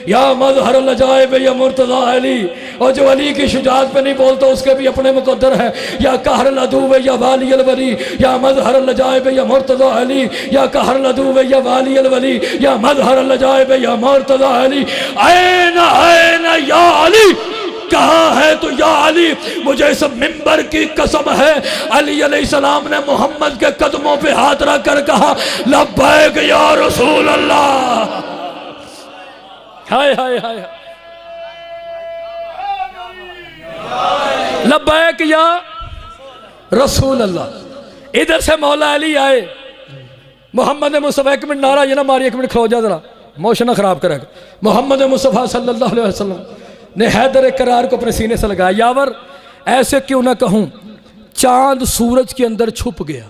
या मजहर लजाइब या मुर्तज़ा अली। और जो अली की शुजाअत पे नहीं बोलता उसके भी अपने मुकद्दर है। या कहर लदू व या वाली अल वली या मजहर लजाइब या मुर्तज़ा अली या कहर लदू व या वाली अल वली या मजहर लजाइब या मुर्तज़ा अली। ऐना या अली, कहाँ है तो या अली? मुझे इस मिंबर की कसम है, अली अलैहिस्सलाम ने मोहम्मद के कदमों पे हाथ रख कर कहा लब्बैक या रसूल अल्लाह। हाय हाय हाय, लब्बैक या रसूल अल्लाह। इधर से मौला अली आए। मोहम्मद मुस्तफ़ा, एक मिनट नारा ये ना मारी, एक मिनट खलो जा जरा, मोशन ना खराब करेगा। मोहम्मद मुस्तफ़ा सल्लल्लाहु अलैहि वसल्लम ने हैदर करार को अपने सीने से लगाया। यावर ऐसे क्यों ना कहूं, चांद सूरज के अंदर छुप गया।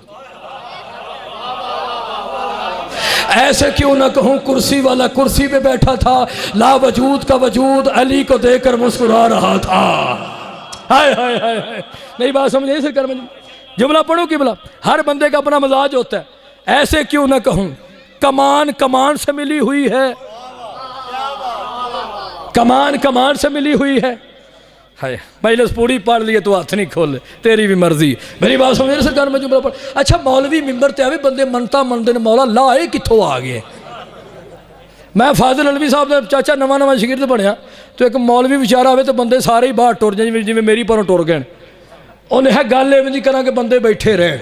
ऐसे क्यों ना कहूं, कुर्सी वाला कुर्सी पे बैठा था, ला वजूद का वजूद अली को देकर मुस्कुरा रहा था। हाय हाय हाय हाय। नहीं बात समझ आई सरकार? जुमला पढ़ो कि बोला, हर बंदे का अपना मजाज होता है। ऐसे क्यों ना कहूं, कमान कमान से मिली हुई है, कमान कमान से मिली हुई है। हाय मजलिस पूरी पढ़ लिए तो हाथ नहीं खोले, तेरी भी मर्जी। मेरी बात समझ रहे सरकार? मैं जुमला पढ़। अच्छा मौलवी मिंबर ते आवे, बंदे मनता मनते ने, मौला लाए कितों आ गए। मैं फाजिल अलवी साहब ने चाचा नवा नवा शगिर्द बनया, तो एक मौलवी बेचारा आवे तो बंदे सारे ही बाहर टुर जाए, जिवें मेरी परों टुर गए। उन्हें है गल एवं जी करा कि बंदे बैठे रहे।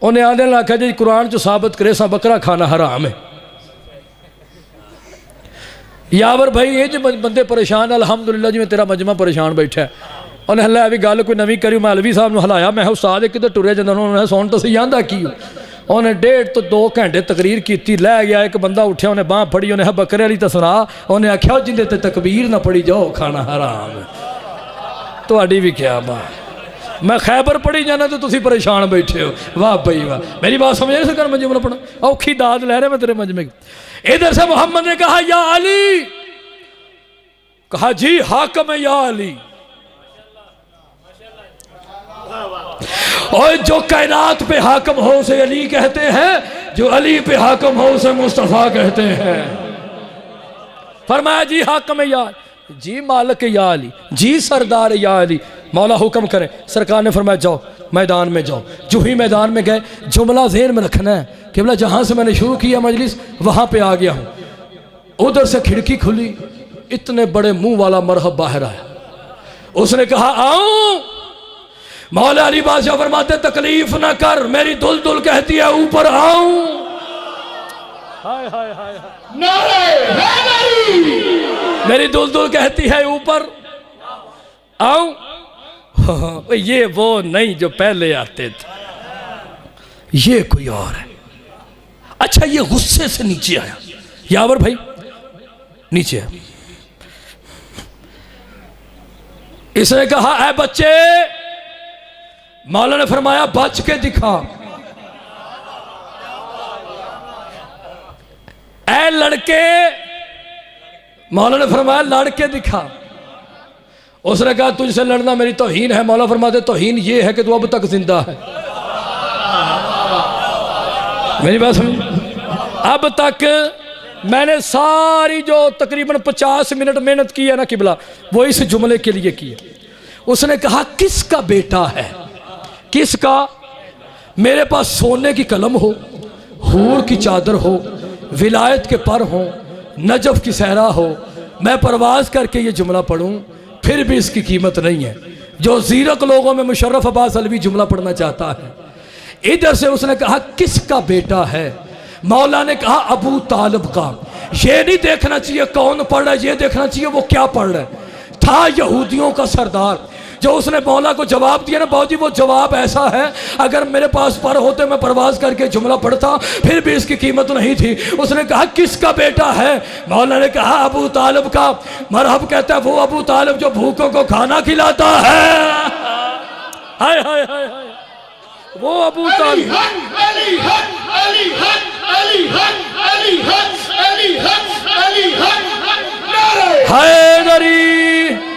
उन्हें आदे ने आख्या जी कुरान चो साबित करे सा बकरा खाना हराम है। यावर भाई ये जो बंदे परेशान, अलहमदुलिल्लाह जिवें तेरा मजमा परेशान बैठा है। उन्हें हल्ला भी गल कोई नवीं करी। मैं अलवी साहब ने हलाया, मैं उस्ताद एक किधर टुरिया जाता, उन्होंने सुन तो सही आंदा की। उन्हें 1.5 तो 2 घंटे तकरीर की, लै गया। एक बंदा उठ्या, उन्हें बांह फड़ी, उन्हें बकरे वाली तो सुना। उन्हें आख्या जिंदे ते तकबीर ना पड़ी जाओ खाना हराम। तो भी क्या बात। मैं खैबर पढ़ी जाना तो तुसी परेशान बैठे हो। वाह भाई वाह, मेरी बात समझ नहीं सकर। मैं जुमला पढ़ा, औखी दाद ले रहे मैं तेरे मजमे की। इधर से मोहम्मद ने कहा या अली, कहा जी हाकम है या अली। और जो कायनात पे हाकम हो उसे अली कहते हैं, जो अली पे हाकम हो उसे मुस्तफ़ा कहते हैं। फरमाया जी हाकम है या, जी मालिक या अली, जी सरदार या अली, मौला हुक्म करें। सरकार ने फरमाया जाओ मैदान में जाओ। जो ही मैदान में गए, जुमला ज़हन में रखना है कि बोला जहाँ से मैंने शुरू किया मजलिस वहाँ पे आ गया हूँ। उधर से खिड़की खुली, इतने बड़े मुंह वाला मरहब बाहर आया। उसने कहा आओ। मौला अली बादशाह फरमाते तकलीफ ना कर, मेरी दुल कहती है ऊपर आऊं। हाय हाय हाय मेरी दुल कहती है ऊपर आऊं। ये वो नहीं जो पहले आते थे, ये कोई और है। अच्छा ये गुस्से से नीचे आया, यावर भाई नीचे आया। इसने कहा ऐ बच्चे, मौला ने फरमाया बच के दिखा। ऐ लड़के, मौला ने फरमाया लड़ के दिखा। उसने कहा तुझसे लड़ना मेरी तौहीन है। मौला फरमाते तौहीन ये है कि तू अब तक जिंदा है। मेरी बात समझ। अब तक मैंने सारी जो तकरीबन 50 मिनट मेहनत की है ना किबला, वो इस जुमले के लिए की है। उसने कहा किसका बेटा है, किसका? मेरे पास सोने की कलम हो, हूर की चादर हो, विलायत के पर हो, नजफ की सहरा हो, मैं परवाज करके ये जुमला पढ़ूं, फिर भी इसकी कीमत नहीं है। जो जीरक लोगों में मुशर्रफ अब्बास अलवी जुमला पढ़ना चाहता है। इधर से उसने कहा किसका बेटा है? मौला ने कहा अबू तालिब का। ये नहीं देखना चाहिए कौन पढ़ रहा है, ये देखना चाहिए वो क्या पढ़ रहा है। था यहूदियों का सरदार। जो उसने मौला को जवाब दिया ना, बाबूजी वो जवाब ऐसा है, अगर मेरे पास पर होते मैं परवाज करके जुमला पढ़ता, फिर भी इसकी कीमत नहीं थी। उसने कहा किसका बेटा है? मौला ने कहा अबू तालिब का। मरहब कहता है वो अबू तालिब जो भूखों को खाना खिलाता है। हाय हाय हाय हाय, वो अबू तालिब। हैदरी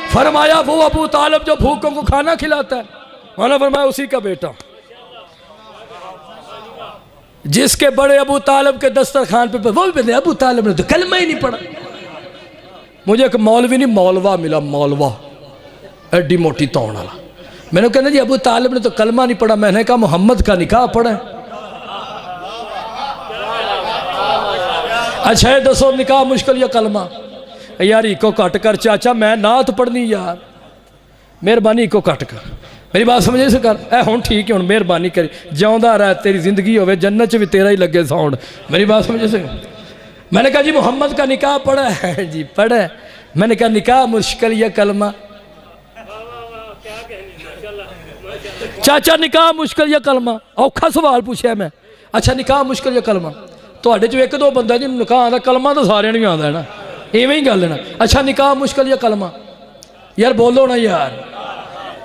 फरमाया वो अबू तालिब जो भूखों को खाना खिलाता है। मौला फरमाया उसी का बेटा, जिसके बड़े अबू तालिब के दस्तरखान पे वो भी अबू तालिब ने तो कलमा ही नहीं पढ़ा। मुझे एक मौलवी नहीं मौलवा मिला, मौलवा एडी मोटी तौण वाला। मैंने कहना जी अबू तालिब ने तो कलमा नहीं पढ़ा। मैंने कहा मोहम्मद का निकाह पढ़ा। अच्छा ये दसो निकाह मुश्किल या कलमा? यार इको कट कर चाचा, मैं नात पढ़नी यार, मेहरबानी इको कट कर। मेरी बात समझे से कर। ए हुण ठीक है, हुण मेहरबानी करी, जिउंदा रह, तेरी जिंदगी होवे, जन्नत च भी तेरा ही लगे साउंड। मेरी बात समझे से। मैंने कहा जी मोहम्मद का निकाह पढ़ा है? जी पढ़ा है। मैंने कहा निकाह मुश्किल या कलमा? चाचा निकाह मुश्किल या कलमा? औखा सवाल पूछा मैं। अच्छा निकाह मुश्किल या कलमा? तुहाडे चों एक दो बंदा जिन्होंने निकाह आंदा, कलमा तो सारिਆਂ ਨੂੰ आंदा है ना, इवें ही गल है ना। अच्छा निकाह मुश्किल या कलमा? यार बोलो ना यार,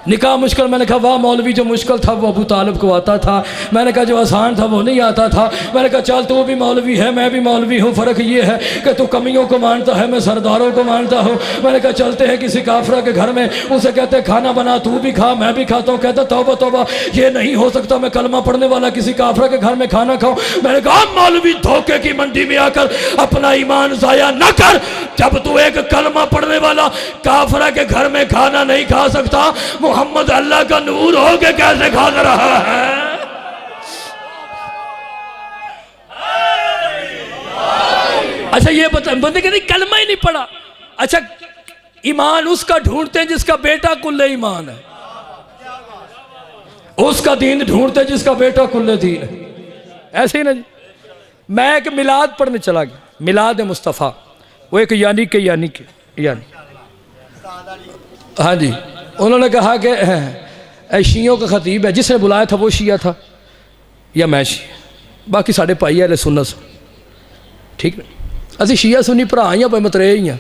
निकाह मुश्किल। मैंने कहा वाह मौलवी, जो मुश्किल था वो अबू तालिब को आता था। मैंने कहा जो आसान था वो नहीं आता था। मैंने कहा चल तू भी मौलवी है, मैं भी मौलवी हूँ, फ़र्क ये है कि तू कमियों को मानता है, मैं सरदारों को मानता हूँ। मैंने कहा चलते हैं किसी काफरा के घर में, उसे कहते हैं खाना बना, तू भी खा मैं भी खाता हूँ। कहता तौबा तौबा, ये नहीं हो सकता मैं कलमा पढ़ने वाला किसी काफरा के घर में खाना खाऊँ। मैंने कहा मौलवी धोखे की मंडी में आकर अपना ईमान ज़ाया न कर। जब तू एक कलमा पढ़ने वाला काफरा के घर में खाना नहीं खा सकता, मोहम्मद अल्लाह का नूर हो के कैसे खा रहा है? अच्छा ये बता, बंदे कहते कलमा ही नहीं पढ़ा। अच्छा ईमान उसका ढूंढते हैं जिसका बेटा कुल्ले ईमान है, उसका दीन ढूंढते हैं जिसका बेटा कुल्ले दीन है। ऐसे ही ना जी। मैं एक मिलाद पढ़ने चला गया, मिलाद मुस्तफ़ा, वो एक यानी हाँ जी। उन्होंने कहा कि शियों का खतीब है, जिसने बुलाया था वो शिया था या मैं शिया, बाकी साढ़े भाई है सुन्नत। ठीक है, असी शिया सुन्नी भरा ही भाई मतरे ही हैं,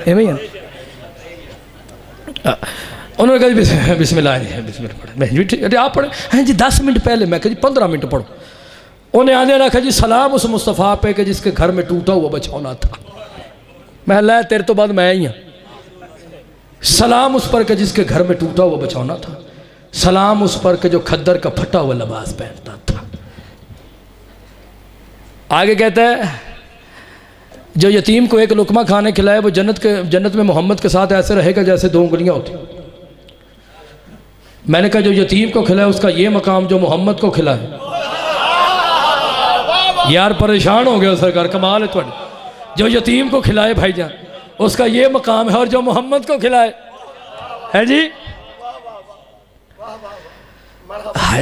इवें ही उन्होंने कहा जी बिस्मिल्लाह जी, बिस्मिल्लाह पढ़े। मैं जी ठीक, आप पढ़े हैं जी 10 मिनट पहले। मैं कहा जी 15 मिनट पढ़ो। उन्हें आने रखा जी सलाम उस मुस्तफ़ा पे कि जिसके घर में टूटा हुआ बचौना था। मैं लै तेरे तो बाद मैं ही हाँ। सलाम उस पर के जिसके घर में टूटा हुआ बचौना था, सलाम उस पर के जो खद्दर का फटा हुआ लिबास पहनता था। आगे कहता है जो यतीम को एक लुकमा खाने खिलाए वो जन्नत में मोहम्मद के साथ ऐसे रहेगा जैसे 2 उंगलियां होती। मैंने कहा जो यतीम को खिलाए उसका ये मकाम जो मोहम्मद को खिलाए। यार परेशान हो गया सरकार, कमाल है थोड़ी। जो यतीम को खिलाए भाईजान उसका ये मकाम है, और जो मोहम्मद को खिलाए है जी,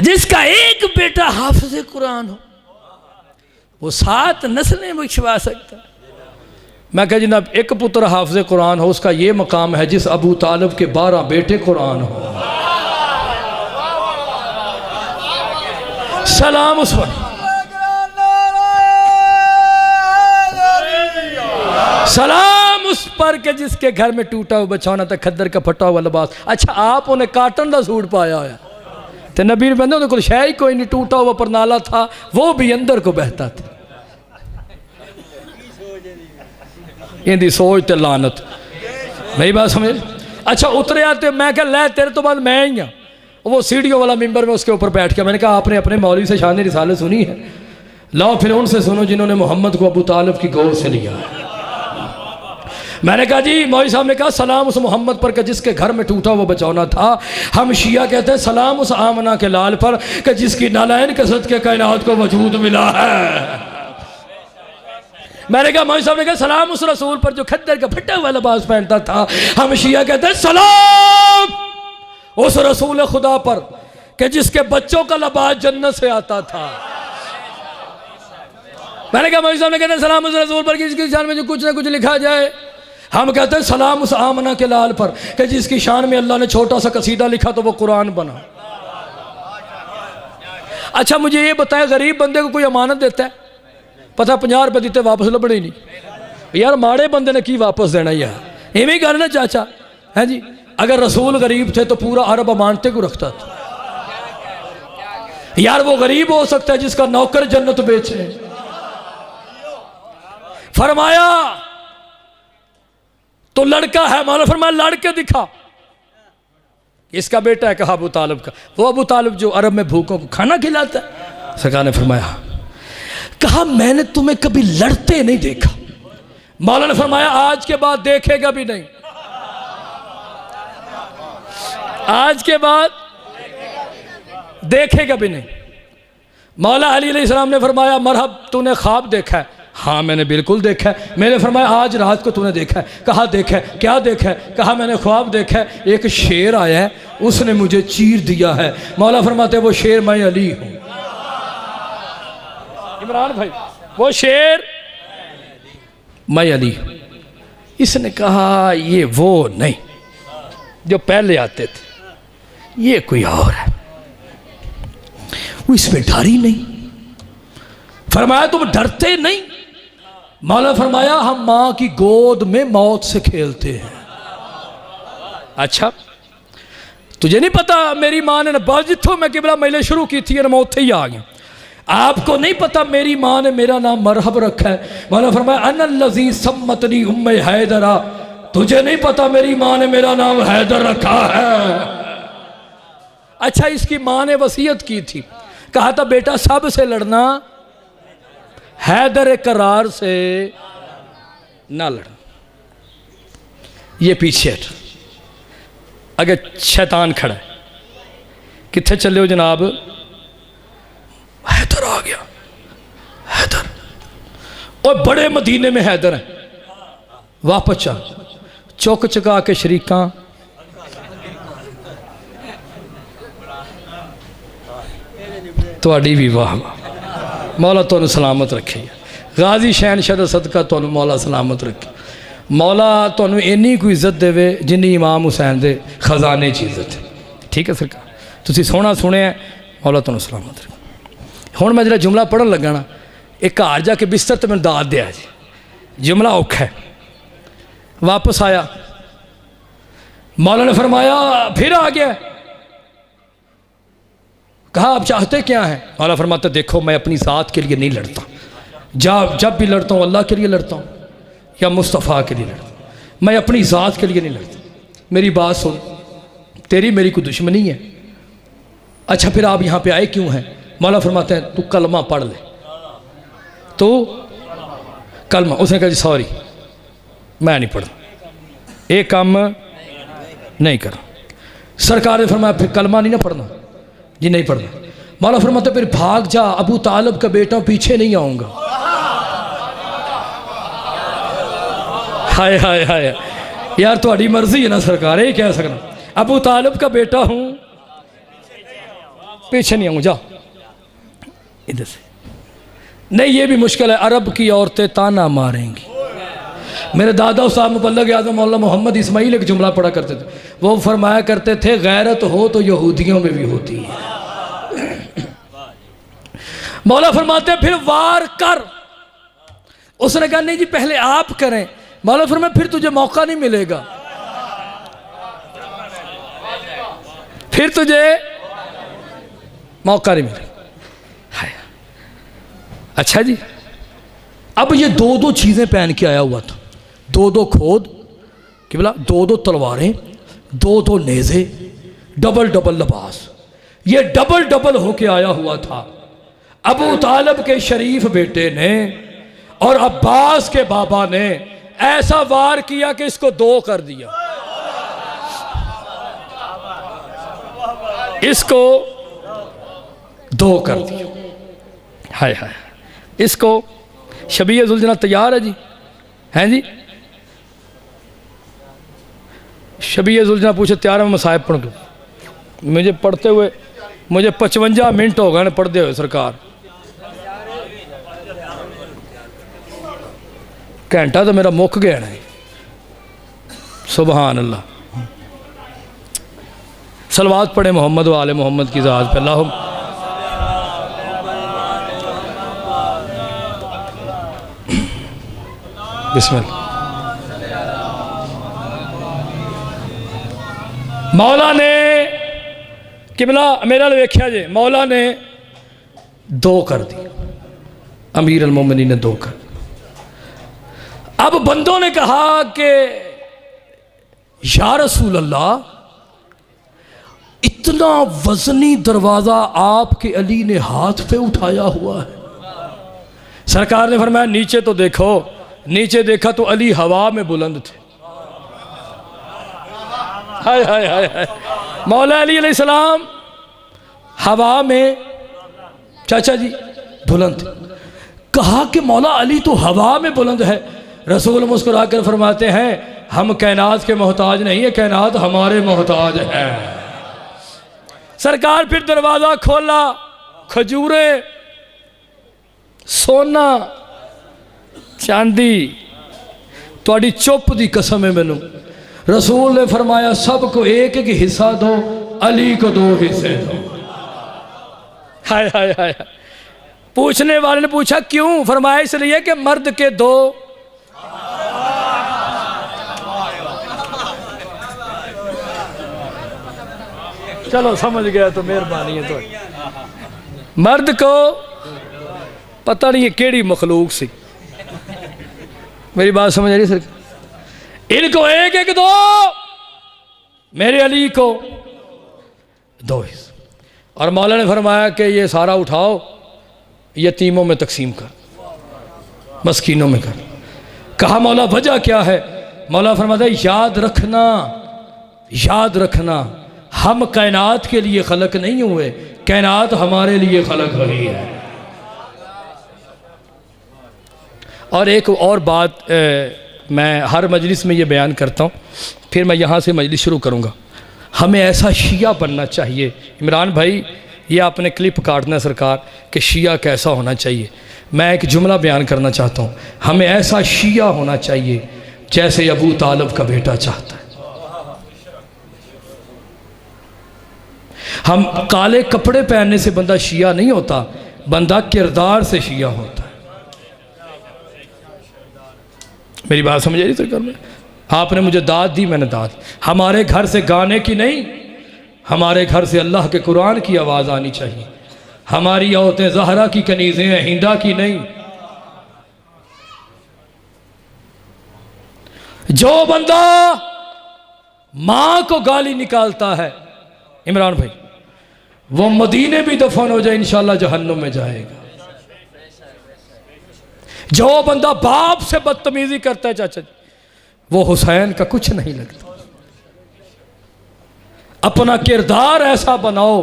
जिसका एक बेटा हाफिज कुरान हो वो 7 नस्लें बख्शवा सकता। मैं कह जनाब एक पुत्र हाफिज कुरान हो उसका ये मकाम है जिस अबू तालिब के 12 बेटे कुरान हो। सलाम उस पर, सलाम उस पर के जिसके घर में टूटा हुआ बचौना था, खद्दर का फटा हुआ लिबास। अच्छा आप उन्हें काटन का सूट पाया होया तो नबी ने बंदे उन्हें शह ही कोई नहीं, टूटा हुआ परनाला था वो भी अंदर को बहता था। इनकी सोच ते लानत, मेरी बात समझ। अच्छा उतरे आते, मैं क्या लै तेरे तो बाद मैं ही हाँ। वो सीढ़ियों वाला मिंबर में उसके ऊपर बैठ गया। मैंने कहा आपने अपने मौलवी से शान रिसाले सुनी है, लाओ फिर उनसे सुनो जिन्होंने मोहम्मद को अबू तालिब की गोद से लिया है। मैंने कहा जी मौलवी साहब ने कहा सलाम उस मोहम्मद पर के जिसके घर में टूटा हुआ बचौना था। हम शिया कहते हैं सलाम उस आमना के लाल पर कि जिसकी नालैन के सदके कायनात को वजूद मिला है। मैंने कहा मौलवी साहब ने कहा सलाम उस रसूल पर जो खद्दर का फटा हुआ लिबास पहनता था। हम शिया कहते हैं सलाम उस रसूल खुदा पर कि जिसके बच्चों का लिबास जन्नत से आता था। मैंने कहा मौलवी साहब ने कहते हैं सलाम उस रसूल पर जिसकी शान में जो कुछ ना कुछ लिखा जाए। हम कहते हैं सलाम उस आमना के लाल पर कि जिसकी शान में अल्लाह ने छोटा सा कसीदा लिखा तो वो कुरान बना। अच्छा मुझे ये बताया गरीब बंदे को कोई अमानत देता है, पता 50 रुपये दिते वापस लभने ही नहीं। यार माड़े बंदे ने की वापस देना यार, इवें कर ना चाचा है जी। अगर रसूल गरीब थे तो पूरा अरब अमानते को रखता था। यार वो गरीब हो सकता है जिसका नौकर जन्नत बेचे। फरमाया तो लड़का है, मौला फरमाया लड़के दिखा, इसका बेटा है। कहा अबू तालिब का। वो अबू तालिब जो अरब में भूखों को खाना खिलाता है। सरकार ने फरमाया, कहा मैंने तुम्हें कभी लड़ते नहीं देखा। मौला ने फरमाया आज के बाद देखेगा भी नहीं, आज के बाद देखेगा भी नहीं। मौला अली अलैहिस्सलाम ने फरमाया मरहब तूने ख्वाब देखा है? हाँ मैंने बिल्कुल देखा है। मैंने फरमाया आज रात को तूने देखा है? कहा देखा है। क्या देखा है? कहा मैंने ख्वाब देखा है एक शेर आया है उसने मुझे चीर दिया है। मौला फरमाते वो शेर मैं अली हूँ। इमरान भाई वो शेर मैं अली हूँ। इसने कहा ये वो नहीं जो पहले आते थे, ये कोई और है। वो इसमें डर ही नहीं। फरमाया तुम डरते नहीं? मौला फरमाया हम माँ की गोद में मौत से खेलते हैं। अच्छा तुझे नहीं पता मेरी माँ ने बस जिथों मैं किबला मेले शुरू की थी मैं उत्थे ही आ गया। आपको नहीं पता मेरी माँ ने मेरा नाम मरहब रखा है। मौला फरमाया अनल्लज़ी सम्मतनी उम्मे हैदरा, तुझे नहीं पता मेरी माँ ने मेरा नाम हैदर रखा है। अच्छा इसकी माँ ने वसीयत की थी, कहा था बेटा सब से लड़ना, हैदर करार से ना लड़ना। ये पीछे अगर शैतान खड़ा है, किथे चले हो जनाब? हैदर आ गया। हैदर और बड़े मदीने में हैदर है, वापस चल। चुक चुका के शरीका थोड़ी भी वाह मौला तुहानू सलामत रखे। गाजी शहनशाह दा सदका तुहानू मौला सलामत रखे। मौला तुहानू इन्नी कोई इज्जत देवे जिन्नी इमाम हुसैन दे खजाने च इज्जत है। ठीक है सरकार, तुसी सोहना सुनिया, मौला तुहानू सलामत रखे। हुण मैं जो जुमला पढ़न लगा ना, एक घर जाके बिस्तर तो मैंने दाद दिया जी, जुमला औखा है। वापस आया, मौला ने फरमाया फिर आ गया। कहा आप चाहते क्या हैं? मौला फरमाते देखो मैं अपनी ज़ात के लिए नहीं लड़ता, जब भी लड़ता हूँ अल्लाह के लिए लड़ता हूँ या मुस्तफ़ा के लिए लड़ता हूँ, मैं अपनी ज़ात के लिए नहीं लड़ता। मेरी बात सुन, तेरी मेरी कोई दुश्मनी है। अच्छा फिर आप यहाँ पे आए क्यों हैं? मौला फरमाते हैं तू कलमा पढ़ ले, तो कलमा। उसने कहा जी सॉरी मैं नहीं पढ़ा, एक काम नहीं कर। सरकार ने फरमाया फिर कलमा नहीं ना पढ़ना? जी नहीं पढ़ना। मौला फरमाते फिर भाग जा, अबू तालिब का बेटा पीछे नहीं आऊँगा। हाय हाय हाय यार थोड़ी मर्जी है ना सरकार, ये कह सकना अबू तालिब का बेटा हूँ पीछे नहीं आऊँ, जा इधर से। नहीं ये भी मुश्किल है, अरब की औरतें ताना मारेंगी। मेरे दादा साहब मुबल्लग आज़म मौलाना मोहम्मद इस्माइल एक जुमला पढ़ा करते थे, वो फरमाया करते थे गैरत हो तो यहूदियों में भी होती है। मौला फरमाते फिर वार कर। उसने कहा नहीं जी पहले आप करें। मौला फरमाया फिर तुझे मौका नहीं मिलेगा, फिर तुझे मौका नहीं मिलेगा। अच्छा जी, अब ये दो दो चीज़ें पहन के आया हुआ था, दो दो खोद कि बोला, दो दो तलवारें, दो दो नेज़े, डबल डबल लिबास, ये डबल डबल होके आया हुआ था। अबू तालिब के शरीफ बेटे ने और अब्बास के बाबा ने ऐसा वार किया कि इसको दो कर दिया, इसको दो कर दिया। हाय हाय, इसको शबीह जुलजना तैयार है जी? हैं जी? शबीह जुलजना पूछे तैयार है? मैं मसाहिब पढ़ दूँ? मुझे पढ़ते हुए मुझे 55 मिनट हो गए पढ़ते हुए सरकार, घंटा तो मेरा मुक गया है। सुबहान अल्लाह। सलवात पढ़े मोहम्मद वाले मोहम्मद की ज़ात पे। अल्लाहुम बिस्मिल्लाह। मौला ने किबला मेरा वेख्या जे, मौला ने दो कर दी, अमीर अल मोमिनीन ने दो कर। अब बंदों ने कहा कि या रसूल अल्लाह, इतना वजनी दरवाज़ा आपके अली ने हाथ पे उठाया हुआ है। सरकार ने फरमाया नीचे तो देखो। नीचे देखा तो अली हवा में बुलंद थे। हाय हाय हाय हाय, मौला अली अलैहिस्सलाम हवा में चाचा जी बुलंद थे। कहा कि मौला अली तो हवा में बुलंद है। रसूल मुस्कुरा कर फरमाते हैं हम कायनात के मोहताज नहीं है, कायनात हमारे मोहताज है। सरकार फिर दरवाज़ा खोला, खजूरें, सोना, चांदी, थोड़ी चुप दी कसम है मैनू। रसूल ने फरमाया सबको एक एक हिस्सा दो, अली को दो हिस्से दो। हाय हाय हाय। पूछने वाले ने पूछा क्यों? फरमाया इसलिए कि मर्द के दो, चलो समझ गया तो मेहरबानी है। तो मर्द को पता नहीं है केड़ी मखलूक सी, मेरी बात समझ आ रही सर? इनको एक एक दो, मेरे अली को दो हिस्से। और मौला ने फरमाया कि ये सारा उठाओ, यतीमों में तकसीम कर, मस्कीनों में कर। कहा मौला वजह क्या है? मौला फरमाता है याद रखना, याद रखना, हम कायनात के लिए खलक नहीं हुए, कायनात हमारे लिए खलक हुई है। और एक और बात मैं हर मजलिस में ये बयान करता हूँ, फिर मैं यहाँ से मजलिस शुरू करूँगा। हमें ऐसा शिया बनना चाहिए। इमरान भाई ये आपने क्लिप काटना सरकार कि शिया कैसा होना चाहिए। मैं एक जुमला बयान करना चाहता हूँ, हमें ऐसा शिया होना चाहिए जैसे अबू तालिब का बेटा चाहता है। हम काले कपड़े पहनने से बंदा शिया नहीं होता, बंदा किरदार से शिया होता है। मेरी बात समझ आ रही सरकार में? आपने मुझे दाद दी, मैंने दाद। हमारे घर से गाने की नहीं, हमारे घर से अल्लाह के कुरान की आवाज़ आनी चाहिए। हमारी औरतें ज़हरा की कनीज़ें हैं, हिंदा की नहीं। जो बंदा माँ को गाली निकालता है, इमरान भाई, वो मदीने भी दफन हो जाए इंशाल्लाह जहन्नुम में जाएगा। जो बंदा बाप से बदतमीजी करता है चाचा जी, वो हुसैन का कुछ नहीं लगता। अपना किरदार ऐसा बनाओ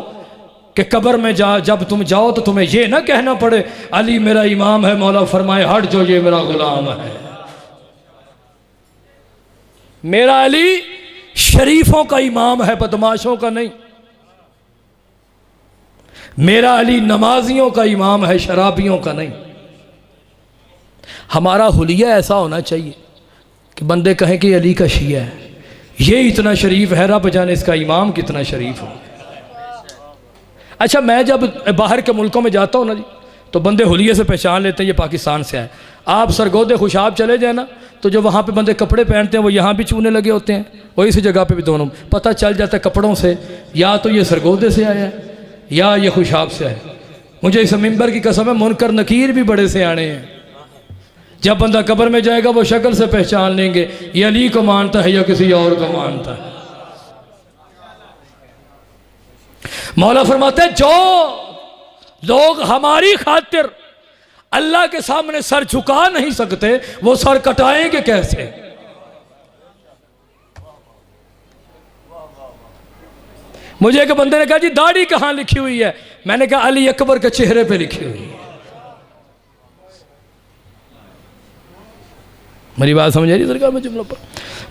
कि कब्र में जब तुम जाओ तो तुम्हें ये ना कहना पड़े अली मेरा इमाम है, मौला फरमाए हट जो ये मेरा गुलाम है। मेरा अली शरीफों का इमाम है, बदमाशों का नहीं। मेरा अली नमाजियों का इमाम है, शराबियों का नहीं। हमारा हुलिया ऐसा होना चाहिए कि बंदे कहें कि अली का शिया है, ये इतना शरीफ है, रब जाने इसका इमाम कितना शरीफ हो। अच्छा, मैं जब बाहर के मुल्कों में जाता हूँ ना जी, तो बंदे हुलिये से पहचान लेते हैं ये पाकिस्तान से आए। आप सरगोदे खुशाब चले जाए ना, तो जो वहाँ पे बंदे कपड़े पहनते हैं वो यहाँ भी चूने लगे होते हैं, वही सी जगह पे भी दोनों। पता चल जाता है कपड़ों से, या तो ये सरगोदे से आया है या ये खुशाब से आया। मुझे इस मिंबर की कसम है, मुनकर नकीर भी बड़े से आने हैं। जब बंदा कब्र में जाएगा वो शक्ल से पहचान लेंगे ये अली को मानता है या किसी और को मानता है। मौला फरमाते हैं जो लोग हमारी खातिर अल्लाह के सामने सर झुका नहीं सकते, वो सर कटाएंगे कैसे? मुझे एक बंदे ने कहा जी दाढ़ी कहां लिखी हुई है? मैंने कहा अली अकबर के चेहरे पे लिखी हुई है। मेरी बात समझ आ रही सरकार में जुमलों पर?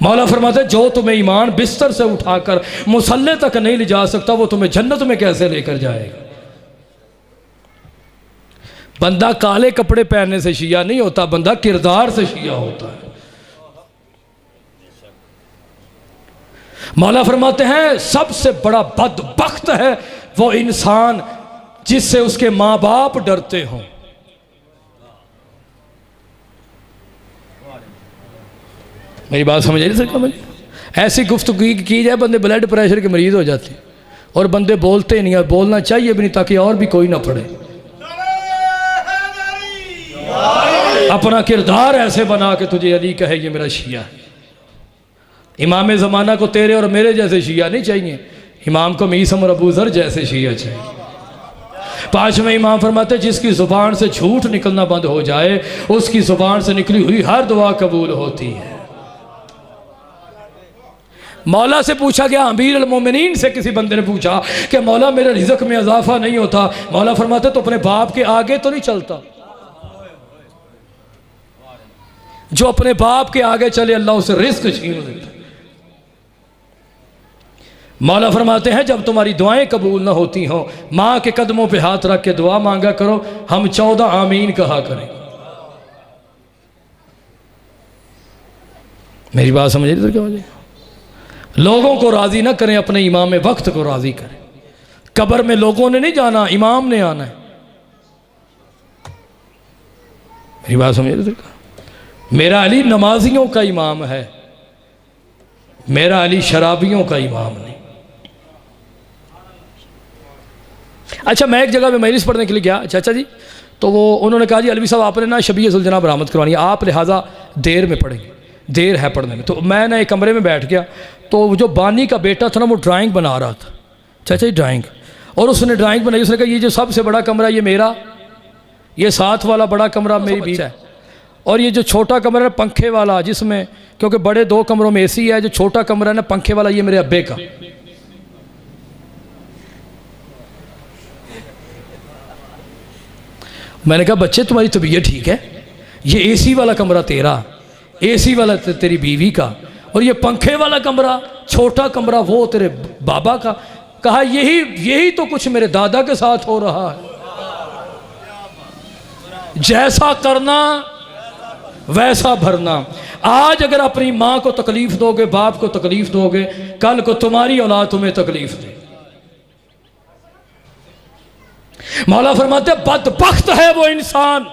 मौला फरमाते जो तुम्हें ईमान बिस्तर से उठाकर मुसल्ले तक नहीं ले जा सकता, वो तुम्हें जन्नत में कैसे लेकर जाएगा? बंदा काले कपड़े पहनने से शिया नहीं होता, बंदा किरदार से शिया होता है। मौला फरमाते हैं सबसे बड़ा बदबख्त है वो इंसान जिससे उसके माँ बाप डरते हों। मेरी बात समझ रही सरकार मुझे? ऐसी गुफ्तगू की जाए बंदे ब्लड प्रेशर के मरीज हो जाते हैं, और बंदे बोलते नहीं, और बोलना चाहिए भी नहीं ताकि और भी कोई ना पड़े। अपना किरदार ऐसे बना के तुझे अली कहे ये मेरा शिया है। इमाम ज़माना को तेरे और मेरे जैसे शिया नहीं चाहिए, इमाम को मीसम और अबू ज़र जैसे शिया चाहिए। पांचवें इमाम फरमाते जिसकी ज़ुबान से झूठ निकलना बंद हो जाए, उसकी ज़ुबान से निकली हुई हर दुआ कबूल होती है। मौला से पूछा गया, अमीर अल मोमिनीन से किसी बंदे ने पूछा कि मौला मेरे रिज़्क़ में इजाफा नहीं होता। मौला फरमाते तो अपने बाप के आगे तो नहीं चलता। जो अपने बाप के आगे चले अल्लाह उसे रिज़्क़ छीन लेता। मौला फरमाते हैं जब तुम्हारी दुआएं कबूल ना होती हों, माँ के कदमों पे हाथ रख के दुआ मांगा करो, हम 14 आमीन कहा करें। मेरी बात समझ रही क्या वजह? लोगों को राज़ी ना करें, अपने इमाम वक्त को राज़ी करें। कब्र में लोगों ने नहीं जाना, इमाम ने आना है। मेरी बात समझ रही? मेरा अली नमाजियों का इमाम है, मेरा अली शराबियों का इमाम नहीं। अच्छा, मैं एक जगह में मजलिस पढ़ने के लिए गया चाचा जी, तो वो उन्होंने कहा जी अलवी साहब आपने ना शबीह ज़ुलजना बरामद करवानी है, आप लिहाजा देर में पढ़ेंगे, देर है पढ़ने में। तो मैं ना एक कमरे में बैठ गया, तो जो बानी का बेटा था ना वो ड्राइंग बना रहा था, चाचा जी ड्राइंग, और उसने ड्राइंग बनाई। उसने कहा ये जो सबसे बड़ा कमरा ये मेरा, ये साथ वाला बड़ा कमरा मेरी बीच है, और ये जो छोटा कमरा है पंखे वाला, जिसमें क्योंकि बड़े 2 कमरों में एसी है, जो छोटा कमरा है ना पंखे वाला ये मेरे अब्बे का। मैंने कहा बच्चे तुम्हारी तबीयत ठीक है? ये एसी वाला कमरा तेरा, एसी वाला तेरी बीवी का, और ये पंखे वाला कमरा छोटा कमरा वो तेरे बाबा का। कहा यही तो कुछ मेरे दादा के साथ हो रहा है। जैसा करना वैसा भरना। आज अगर अपनी माँ को तकलीफ दोगे, बाप को तकलीफ दोगे, कल को तुम्हारी औलाद तुम्हें तकलीफ दे। मौला फरमाते बदबख्त है वो इंसान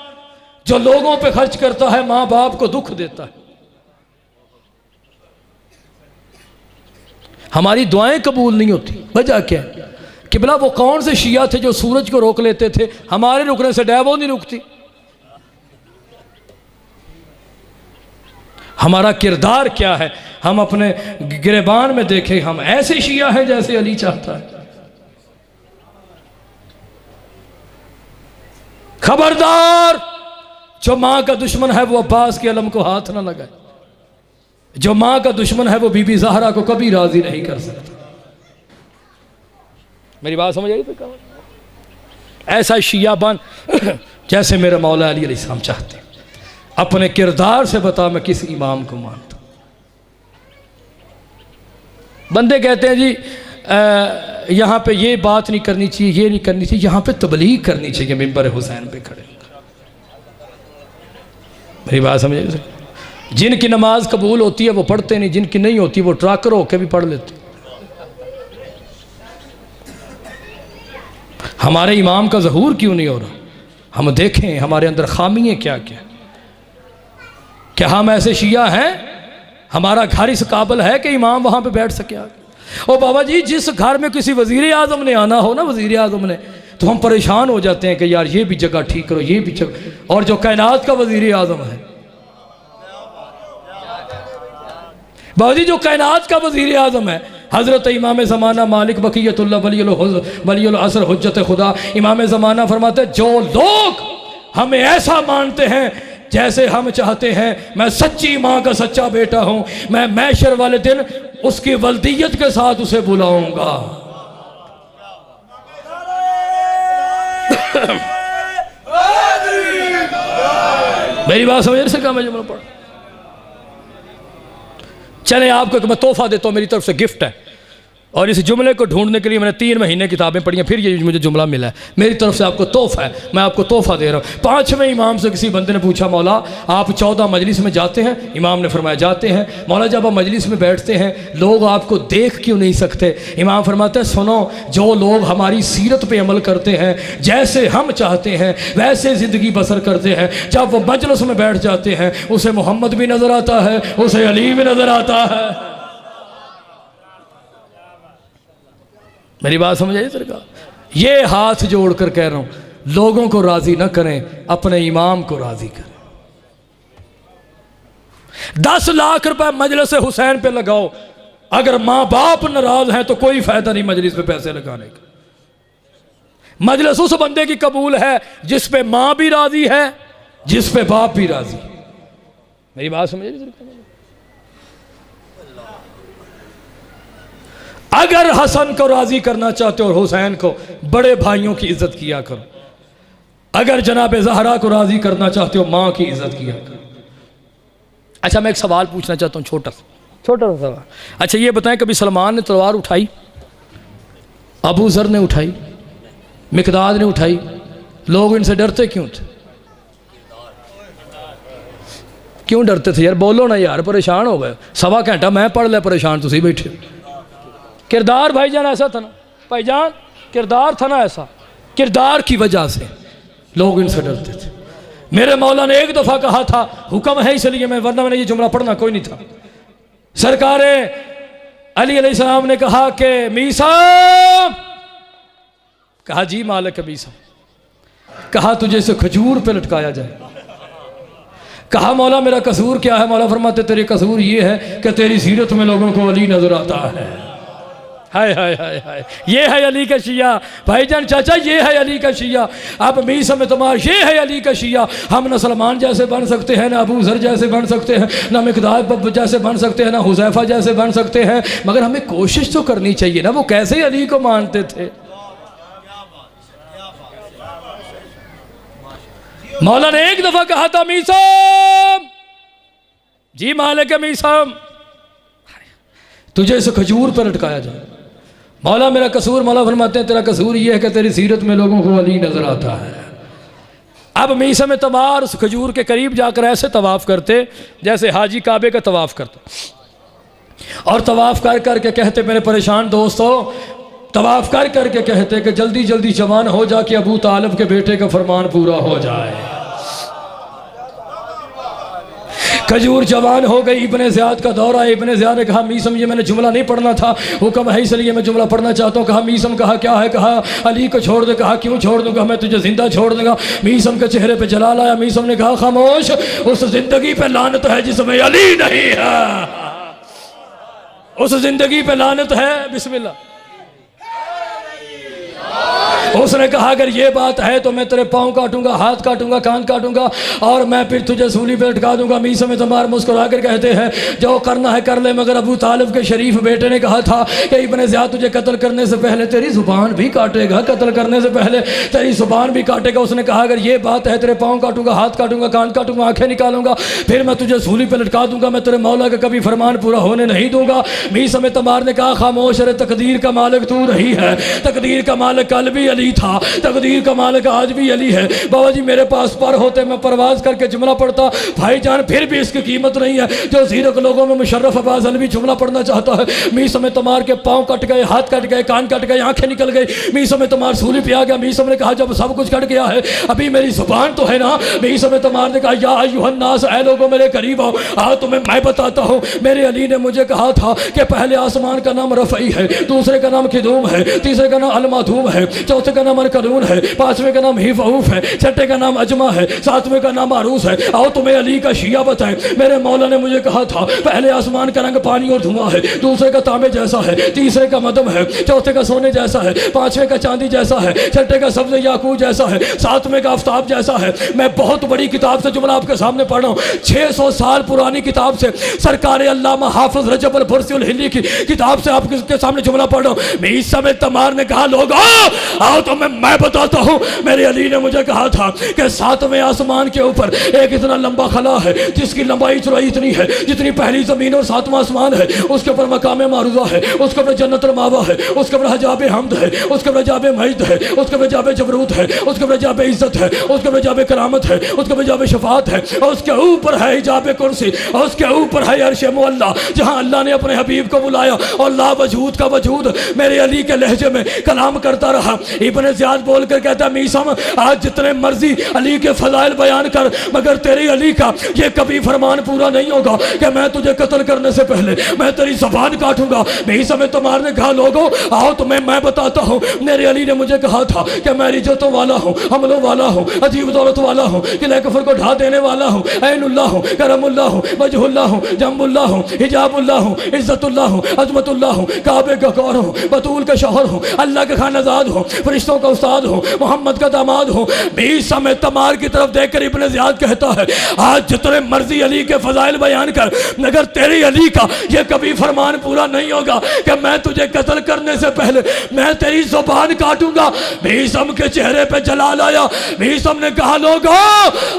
जो लोगों पे खर्च करता है, माँ बाप को दुख देता है। हमारी दुआएं कबूल नहीं होती। वजह क्या है? किबला वो कौन से शिया थे जो सूरज को रोक लेते थे? हमारे रुकने से डैबो नहीं रुकती। हमारा किरदार क्या है? हम अपने गिरेबान में देखें, हम ऐसे शिया हैं जैसे अली चाहता है। खबरदार, जो मां का दुश्मन है वो अब्बास के अलम को हाथ ना लगाए। जो मां का दुश्मन है वो बीबी ज़हरा को कभी राजी नहीं कर सकता। मेरी बात समझ आई? तो ऐसा शिया बन जैसे मेरे मौला अली अलैहिस्सलाम चाहते हैं। अपने किरदार से बता मैं किस इमाम को मानता हूं। बंदे कहते हैं जी यहाँ पे ये बात नहीं करनी चाहिए, ये नहीं करनी चाहिए, यहाँ पे तबलीग करनी चाहिए मिंबर हुसैन पे खड़े। मेरी बात समझ आई? जिनकी नमाज कबूल होती है वो पढ़ते नहीं, जिनकी नहीं होती वो ट्राकर होकर भी पढ़ लेते। हमारे इमाम का ज़हूर क्यों नहीं हो रहा? हम देखें हमारे अंदर खामियाँ क्या क्या। क्या हम ऐसे शिया हैं? हमारा घर इस काबिल है कि इमाम वहाँ पे बैठ सके? ओ बाबा जी, जिस घर में किसी वज़ीर आज़म ने आना हो ना, वज़ीर आज़म ने, तो हम परेशान हो जाते हैं कि यार ये भी जगह ठीक करो, ये भी जगह। और जो कायनात का वज़ीर आज़म है बाबा जी, जो कायनात का वज़ीर आज़म है, हज़रत इमाम ज़माना मालिक बक़ियतुल्लाह वलियुल असर हुज्जत खुदा, इमाम ज़माना फरमाते जो लोग हमें ऐसा मानते हैं जैसे हम चाहते हैं, मैं सच्ची माँ का सच्चा बेटा हूँ, मैं महशर वाले दिन उसकी वल्दियत के साथ उसे बुलाऊंगा। मेरी बात समझ सका? मैं जुमला पढ़ चले आपको मैं तोहफा देता हूँ, मेरी तरफ से गिफ्ट है। और इस जुमले को ढूंढने के लिए मैंने 3 महीने किताबें पढ़ी हैं, फिर ये मुझे जुमला मिला है। मेरी तरफ से आपको तोहफा है, मैं आपको तोहफा दे रहा हूँ। 5वें इमाम से किसी बंदे ने पूछा, मौला आप 14 मजलिस में जाते हैं? इमाम ने फरमाया जाते हैं। मौला जब आप मजलिस में बैठते हैं लोग आपको देख क्यों नहीं सकते? इमाम फरमाते हैं सुनो, जो लोग हमारी सीरत पे अमल करते हैं, जैसे हम चाहते हैं वैसे ज़िंदगी बसर करते हैं, जब वो मजलिस में बैठ जाते हैं उसे मोहम्मद भी नज़र आता है, उसे अली भी नज़र आता है। मेरी बात समझ आई सरकार? ये हाथ जोड़कर कह रहा हूं, लोगों को राजी ना करें, अपने इमाम को राजी करें। 10 लाख रुपए मजलिस हुसैन पे लगाओ, अगर माँ बाप नाराज हैं तो कोई फायदा नहीं मजलिस पे पैसे लगाने का। मजलिस उस बंदे की कबूल है जिस पे माँ भी राजी है, जिस पे बाप भी राजी। मेरी बात समझ आई सरकार? अगर हसन को राजी करना चाहते हो और हुसैन को, बड़े भाइयों की इज्जत किया करो। अगर जनाब ज़हरा को राजी करना चाहते हो, माँ की इज्जत किया करो। अच्छा, मैं एक सवाल पूछना चाहता हूँ, छोटा सा सवाल। अच्छा ये बताएं, कभी सलमान ने तलवार उठाई? अबू ज़र ने उठाई? मिकदाद ने उठाई? लोग इनसे डरते क्यों थे? क्यों डरते थे यार? बोलो ना यार, परेशान हो गए। 1.25 घंटा मैं पढ़ लिया, परेशान तुसी बैठे। किरदार भाईजान ऐसा था ना, भाईजान किरदार था ना ऐसा, किरदार की वजह से लोग इनसे डरते थे। मेरे मौला ने एक दफ़ा कहा था, हुक्म है इसलिए मैं, वरना मैंने ये जुमला पढ़ना कोई नहीं था। सरकार अली अलैहिस्सलाम ने कहा कि मीसा, कहा जी मालिक मीसा, कहा तुझे इसे खजूर पे लटकाया जाए। कहा मौला मेरा कसूर क्या है? मौला फरमाते तेरे कसूर ये है कि तेरी सीरत में लोगों को अली नजर आता है। हाय हाय हाय हाय, ये है अली का शिया भाईजान, चाचा ये है अली का शिया। अब मीसा में तमार, ये है अली का शिया। हम न सलमान जैसे बन सकते हैं, ना अबू ज़र जैसे बन सकते हैं, ना मिकदाद जैसे बन सकते हैं, ना हुज़ैफा जैसे बन सकते हैं, मगर हमें कोशिश तो करनी चाहिए ना। वो कैसे अली को मानते थे? मौला ने एक दफा कहा था, मीसम जी मालिक मीसम, तुझे इस खजूर पर लटकाया जाए। मौला मेरा कसूर, मौला फरमाते हैं तेरा कसूर ये है कि तेरी सीरत में लोगों को अली नजर आता है। अब मीसम में तवार उस खजूर के करीब जाकर ऐसे तवाफ़ करते जैसे हाजी काबे का तवाफ़ करते, और तवाफ़ कर करके कहते, मेरे परेशान दोस्तों, तवाफ़ कर करके कहते कि जल्दी जल्दी जवान हो जा कि अबू तालिब के बेटे का फरमान पूरा हो जाए। खजूर जवान हो गई, इब्ने ज़ियाद का दौर आया। इब्ने ज़ियाद ने कहा मीसम ये मैंने जुमला नहीं पढ़ना था, हुक्म है इसलिए मैं जुमला पढ़ना चाहता हूँ। कहा मीसम, कहा क्या है? कहा अली को छोड़ दे। कहा क्यों छोड़ दूँगा, मैं तुझे ज़िंदा छोड़ दूँगा। मीसम के चेहरे पे जलाल आया। मीसम ने कहा खामोश, उस ज़िंदगी पे लानत है जिसमें अली नहीं है, उस ज़िंदगी पे लानत है। बिस्मिल्लाह। उसने कहा अगर ये बात है तो मैं तेरे पाँव काटूंगा, हाथ काटूंगा, कान काटूंगा और मैं फिर तुझे सूली पे लटका दूंगा। मीसम तमार मुस्कुरा कर कहते हैं जो करना है कर ले, मगर अबू तालिब के शरीफ बेटे ने कहा था कि इब्ने ज़ियाद तुझे कत्ल करने से पहले तेरी ज़ुबान भी काटेगा, कत्ल करने से पहले तेरी ज़ुबान भी काटेगा। उसने कहा अगर ये बात है तेरे पाँव काटूंगा, हाथ काटूंगा, कान काटूंगा, आँखें निकालूंगा, फिर मैं तुझे सूली पे लटका दूंगा, मैं तेरे मौला का कभी फरमान पूरा होने नहीं दूंगा। मीसम तमार ने कहा खामोश, अरे तकदीर का मालिक तू रही है, तकदीर का मालिक कल भी अली था, तकदीर का मालिक आज भी अली है। बाबा जी मेरे पास पर होते मैं परवाज करके जुमला पढ़ता, भाईजान फिर भी इसकी कीमत नहीं है जो ज़ीरक लोगों में मुशर्रफ अब्बास अलवी जुमला पढ़ना चाहता है। मीसम तमार के पाँव कट गए, हाथ कट गए, कान कट गए, आंखें निकल गई। मीसम तमार सूली पे आ गया। मीसम ने कहा जब सब कुछ कट गया है अभी मेरी जुबान तो है ना। मीसम तमार ने कहा या अय्युहन्नास, ऐ लोगों मेरे करीब आओ, आओ तुम्हें मैं बताता हूँ। मेरे अली ने मुझे कहा था कि पहले आसमान का नाम रफ़ई है, दूसरे का नाम खिदूम है, तीसरे का नाम अलमाधूम है, चौथे का नाम अलकलून है, पांचवें का नाम हिफऊफ है, छठे का नाम अजमा है, सातवें का नाम आरूस है। आओ तुम्हें अली का शिया बताएं। मेरे मौला ने मुझे कहा था पहले आसमान का रंग पानी और धुआं है, दूसरे का तांबे जैसा है, तीसरे का मदम है, चौथे का सोने जैसा है, पांचवें का चांदी जैसा है, छठे का सब्ज़ याकूत जैसा है, सातवें का आफ्ताब जैसा है। मैं बहुत बड़ी किताब से जुमला आपके सामने पढ़ रहा हूँ, 600 साल पुरानी किताब से, सरकार अल्लामा हाफिज रजब अल फरसी अल हिल्ली की किताब से आपके सामने जुमला पढ़ रहा हूँ। मीसम तमार ने कहा लोग आओ तो मैं बताता हूँ। मेरे अली ने मुझे कहा था कि सातवें आसमान के ऊपर एक इतना लंबा खला है जिसकी लंबाई चौड़ाई इतनी है जितनी पहली जमीन और सातवां आसमान है। उसके ऊपर मकाम मारूजा है, उसके ऊपर जन्नत मावा है, उसके ऊपर हजाब हमद है, उसके ऊपर जाबे मजद है, उसके ऊपर जाबे जबरूत है, उसके ऊपर जाबे इज्जत है, उसके ऊपर जाबे करामत है, उसके ऊपर जाबे शफात है, और उसके ऊपर है हिजाब कुर्सी, और उसके ऊपर है अर्श मुअल्ला जहाँ अल्लाह ने अपने हबीब को बुलाया और ला वजूद का वजूद मेरे अली के लहजे में कलाम करता रहा। इब्ने ज़ियाद बोल कर कहता मीसम आज जितने मर्जी अली के फजाइल बयान कर, मगर तेरे अली का ये कभी फरमान पूरा नहीं होगा कि मैं तुझे कत्ल करने से पहले मैं तेरी ज़बान काटूंगा। मीसम तमार ने कहा लोगों आओ तुम्हें मैं बताता हूँ। मेरे अली ने मुझे कहा था कि मैं इज्जतों वाला हूँ, हमलों वाला हूँ, अजीब दौलत वाला हूँ, किले कफर को ढा देने वाला हूँ, ऐनुल्ला हूँ, करमुल्ला हूँ, वजहुल्ला हूँ, जम्बुल्ला हूँ, हिजाबुल्ला हूँ, इज्जतुल्ला हूँ, अजमतुल्ला हूँ, काबे का गौर हूँ, बतूल का शौहर हूँ, अल्लाह के खानजाद हूँ, फरिश्तों का उस्ताद हूँ, मोहम्मद का दामाद हूँ। मीसम तमार की तरफ देखकर इब्ने ज़ियाद कहता है आज जितने मर्जी अली के फजाइल बयान कर, मगर तेरे अली का ये कभी फरमान पूरा नहीं होगा कि मैं तुझे कत्ल करने से पहले मैं तेरी ज़ुबान काटूंगा। मीसम के चेहरे पे जलाल आया। मीसम ने कहा लोगों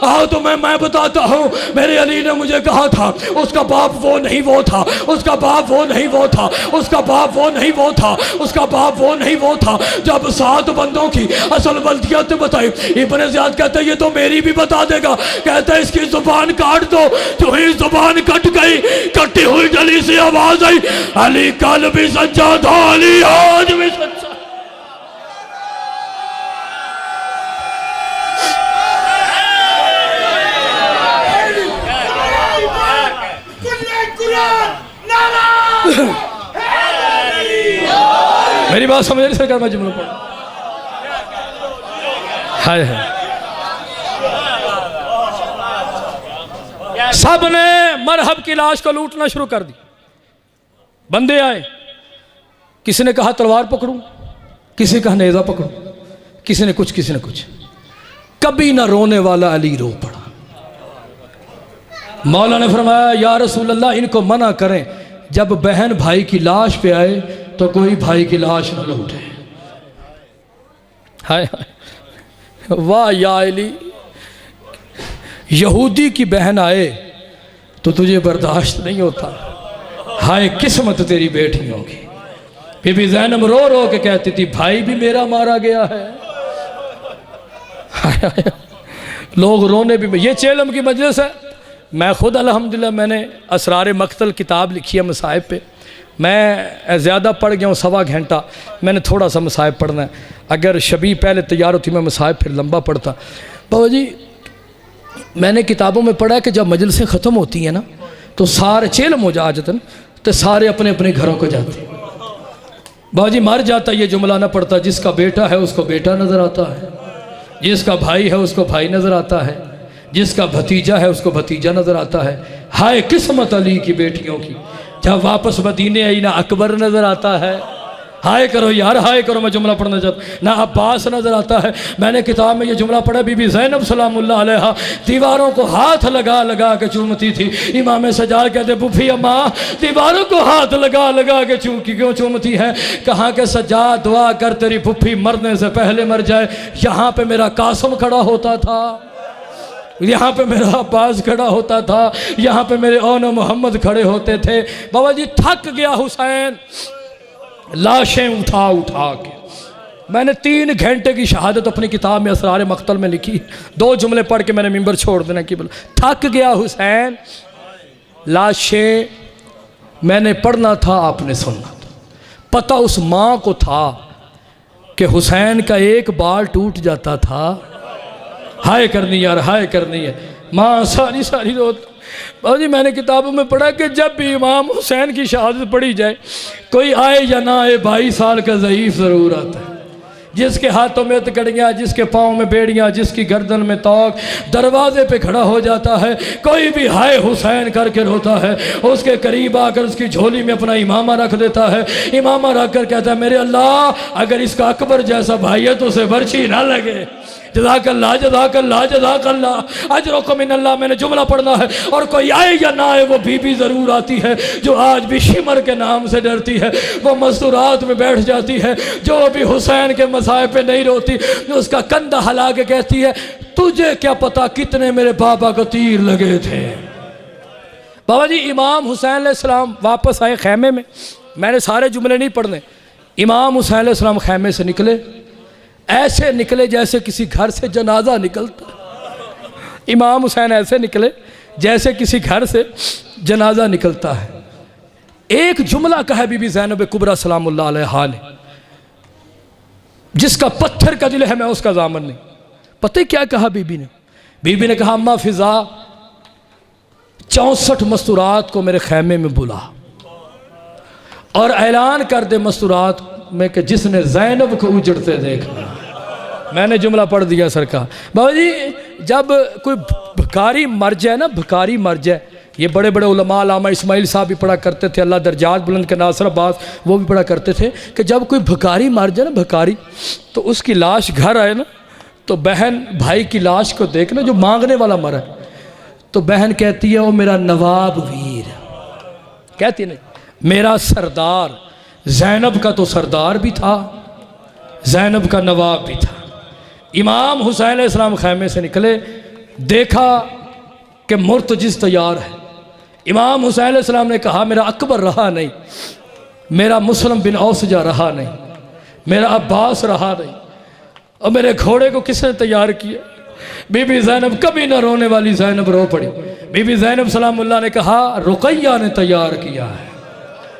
आओ तो मैं बताता हूँ। मेरे अली ने मुझे कहा था उसका बाप वो नहीं वो था, उसका बाप वो नहीं वो था, उसका बाप वो नहीं वो था, उसका बाप वो नहीं वो था। जब 7 बंदों की असल वल्दियत बताई, इब्ने ज़ियाद कहते ये तो मेरी भी बता देगा। कहते हैं इसकी जुबान काट दो। जो ही जुबान कट गई, कटी हुई जली से आवाज आई अली कल भी सच्चा था, अली आज भी सच्चा। मेरी बात समझ नहीं सरकार, मैं जुमला पढ़ हाय है। सब ने मरहब की लाश को लूटना शुरू कर दी। बंदे आए, किसी ने कहा तलवार पकड़ूं, किसी ने कहा नेज़ा पकड़ूं, किसी ने कुछ, किसी ने कुछ। कभी ना रोने वाला अली रो पड़ा। मौला ने फरमाया या रसूल अल्लाह इनको मना करें, जब बहन भाई की लाश पे आए तो कोई भाई की लाश न लूटे। हाय हाय वाह या अली, यहूदी की बहन आए तो तुझे बर्दाश्त नहीं होता। हाय किस्मत तेरी बेटी होगी। बीबी ज़ैनब रो रो के कहती थी भाई भी मेरा मारा गया है। हाय हाय लोग रोने भी। ये चेलम की मजलिस है। मैं खुद अल्हम्दुलिल्लाह मैंने असरार मक्तल किताब लिखी है मसाहिब पे। मैं ज़्यादा पढ़ गया हूँ, 1.25 घंटा। मैंने थोड़ा सा मसाहिब पढ़ना है। अगर शबी पहले तैयार होती मैं मसाहिब फिर लंबा पढ़ता। बाबा जी मैंने किताबों में पढ़ा कि जब मजलिसें ख़त्म होती हैं ना तो सारे चेलम हो जाते हैं तो सारे अपने अपने घरों को जाते हैं। बाजी मर जाता ये जुमला ना पड़ता, जिसका बेटा है उसको बेटा नज़र आता है, जिसका भाई है उसको भाई नज़र आता है, जिसका भतीजा है उसको भतीजा नज़र आता है। हाय किस्मत अली की बेटियों की, जब वापस मदीने आई ना अकबर नज़र आता है, हाय करो यार हाय करो, मैं जुमला पढ़ना चाहता, ना अब्बास नज़र आता है। मैंने किताब में ये जुमला पढ़ा, बीबी ज़ैनब सलामुल्लाह अलैहा दीवारों को हाथ लगा लगा के चूमती थी। इमाम सजाद कहते बुफी अम्मा दीवारों को हाथ लगा लगा के क्यों चूमती है? कहाँ के सजाद दुआ कर तेरी फुफी मरने से पहले मर जाए। यहाँ पे मेरा कासम खड़ा होता था, यहाँ पे मेरा अब्बास खड़ा होता था, यहाँ पे मेरे ओनो मोहम्मद खड़े होते थे। बाबा जी थक गया हुसैन, लाशें उठा उठा के। मैंने 3 घंटे की शहादत अपनी किताब में असरार मख्तल में लिखी। 2 जुमले पढ़ के मैंने मिंबर छोड़ देना कि बोला थक गया हुसैन, लाशें मैंने पढ़ना था आपने सुनना था। पता उस माँ को था कि हुसैन का एक बाल टूट जाता था, हाय करनी यार हाय करनी है, माँ सारी सारी रोत। जी मैंने किताबों में पढ़ा कि जब भी इमाम हुसैन की शहादत पढ़ी जाए, कोई आए या ना आए 22 साल का ज़ईफ़ ज़रूर आता है, जिसके हाथों में तकड़ियाँ, जिसके पाँव में बेड़ियाँ, जिसकी गर्दन में तौक, दरवाजे पे खड़ा हो जाता है। कोई भी हाय हुसैन करके रोता है, उसके करीब आकर उसकी झोली में अपना इमामा रख देता है। इमामा रख कर कहता है मेरे अल्लाह अगर इसका अकबर जैसा भाई है तो उसे बर्छी ना लगे। जज़ाकल्लाह जज़ाकल्लाह जज़ाकल्लाह अजरुकुम मिनल्लाह। मैंने जुमला पढ़ना है और कोई आए या ना आए वो बीबी ज़रूर आती है जो आज भी शिमर के नाम से डरती है, वो मस्तूरात में बैठ जाती है। जो भी हुसैन के मसाए पे नहीं रोती उसका कंधा हिला के कहती है तुझे क्या पता कितने मेरे बाबा को तीर लगे थे। बाबा जी इमाम हुसैन अलैहिस्सलाम वापस आए खैमे में। मैंने सारे जुमले नहीं पढ़ने। इमाम हुसैन अलैहिस्सलाम खैमे से निकले, ऐसे निकले जैसे किसी घर से जनाजा निकलता। इमाम हुसैन ऐसे निकले जैसे किसी घर से जनाजा निकलता है। एक जुमला कहा बीबी ज़ैनब कुबरा सलामुल्लाह अलैहा ने, जिसका पत्थर का दिल है मैं उसका दामन नहीं। पता क्या कहा बीबी ने? बीबी ने कहा अम्मा फिजा 64 मस्तूरात को मेरे खैमे में बुला और ऐलान कर दे मस्तूरात में कि जिसने ज़ैनब को उजड़ते देखा। मैंने जुमला पढ़ दिया सरकार। बाबा जी जब कोई भिखारी मर जाए ना, भिखारी मर जाए, ये बड़े बड़े उलमा अल्लामा इस्माइल साहब भी पढ़ा करते थे, अल्लाह दर्जात बुलंद के नासर अब्बास वो भी पढ़ा करते थे कि जब कोई भिखारी मर जाए ना, भिखारी, तो उसकी लाश घर आए ना तो बहन भाई की लाश को देखना जो मांगने वाला मरा है, तो बहन कहती है ओ मेरा नवाब वीर, कहती नहीं मेरा सरदार। ज़ैनब का तो सरदार भी था, ज़ैनब का नवाब भी था। इमाम हुसैन अलैहिस्सलाम खैमे से निकले, देखा कि मुर्तजिज़ तैयार है। इमाम हुसैन अलैहिस्सलाम ने कहा मेरा अकबर रहा नहीं, मेरा मुस्लिम बिन औसजा रहा नहीं, मेरा अब्बास रहा नहीं, और मेरे घोड़े को किसने तैयार किया? बीबी ज़ैनब, कभी ना रोने वाली ज़ैनब रो पड़ी। बीबी ज़ैनब सलामुल्लाह ने कहा रुकैया ने तैयार किया है।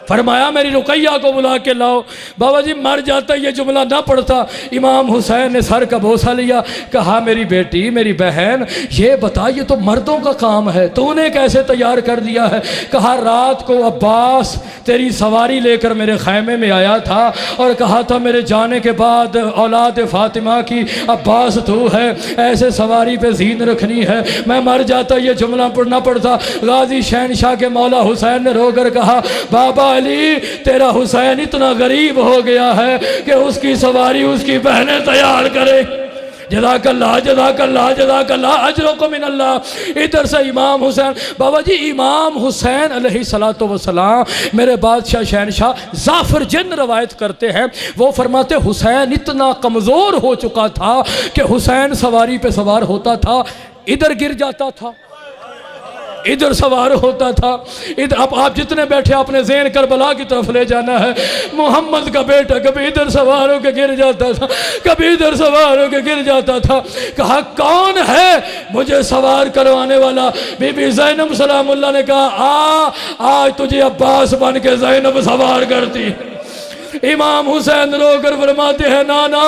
फरमाया मेरी रुकैया को बुला के लाओ। बाबा जी मर जाता ये जुमला ना पढ़ता। इमाम हुसैन ने सर का बोसा लिया, कहा मेरी बेटी मेरी बहन ये बता ये तो मर्दों का काम है, तूने कैसे तैयार कर दिया है? कहा रात को अब्बास तेरी सवारी लेकर मेरे खैमे में आया था और कहा था मेरे जाने के बाद औलाद फातिमा की अब्बास तू है, ऐसे सवारी पे जीन रखनी है। मैं मर जाता ये जुमला ना पढ़ता। गाजी शहनशाह के मौला हुसैन ने रोकर कहा बाबा अली तेरा हुसैन इतना गरीब हो गया है कि उसकी सवारी उसकी बहनें तैयार करे। जज़ाकल्लाह जज़ाकल्लाह जज़ाकल्लाह अजरुकुम मिनल्लाह। इधर से इमाम हुसैन, बाबा जी इमाम हुसैन अलैहिस्सलातु वस्सलाम मेरे बादशाह शहनशाह जाफर जिन रवायत करते हैं, वो फरमाते हुसैन इतना कमज़ोर हो चुका था कि हुसैन सवारी पे सवार होता था इधर गिर जाता था, इधर सवार होता था इधर। अब आप जितने बैठे अपने ज़हन करबला की तरफ ले जाना है। मोहम्मद का बेटा कभी इधर सवार होकर गिर जाता था, कभी इधर सवार होकर गिर जाता था। कहा कौन है मुझे सवार करवाने वाला? बीबी ज़ैनब सलामुल्लाह ने कहा आज तुझे अब्बास बन के ज़ैनब सवार करती है। इमाम हुसैन रोकर फरमाते हैं नाना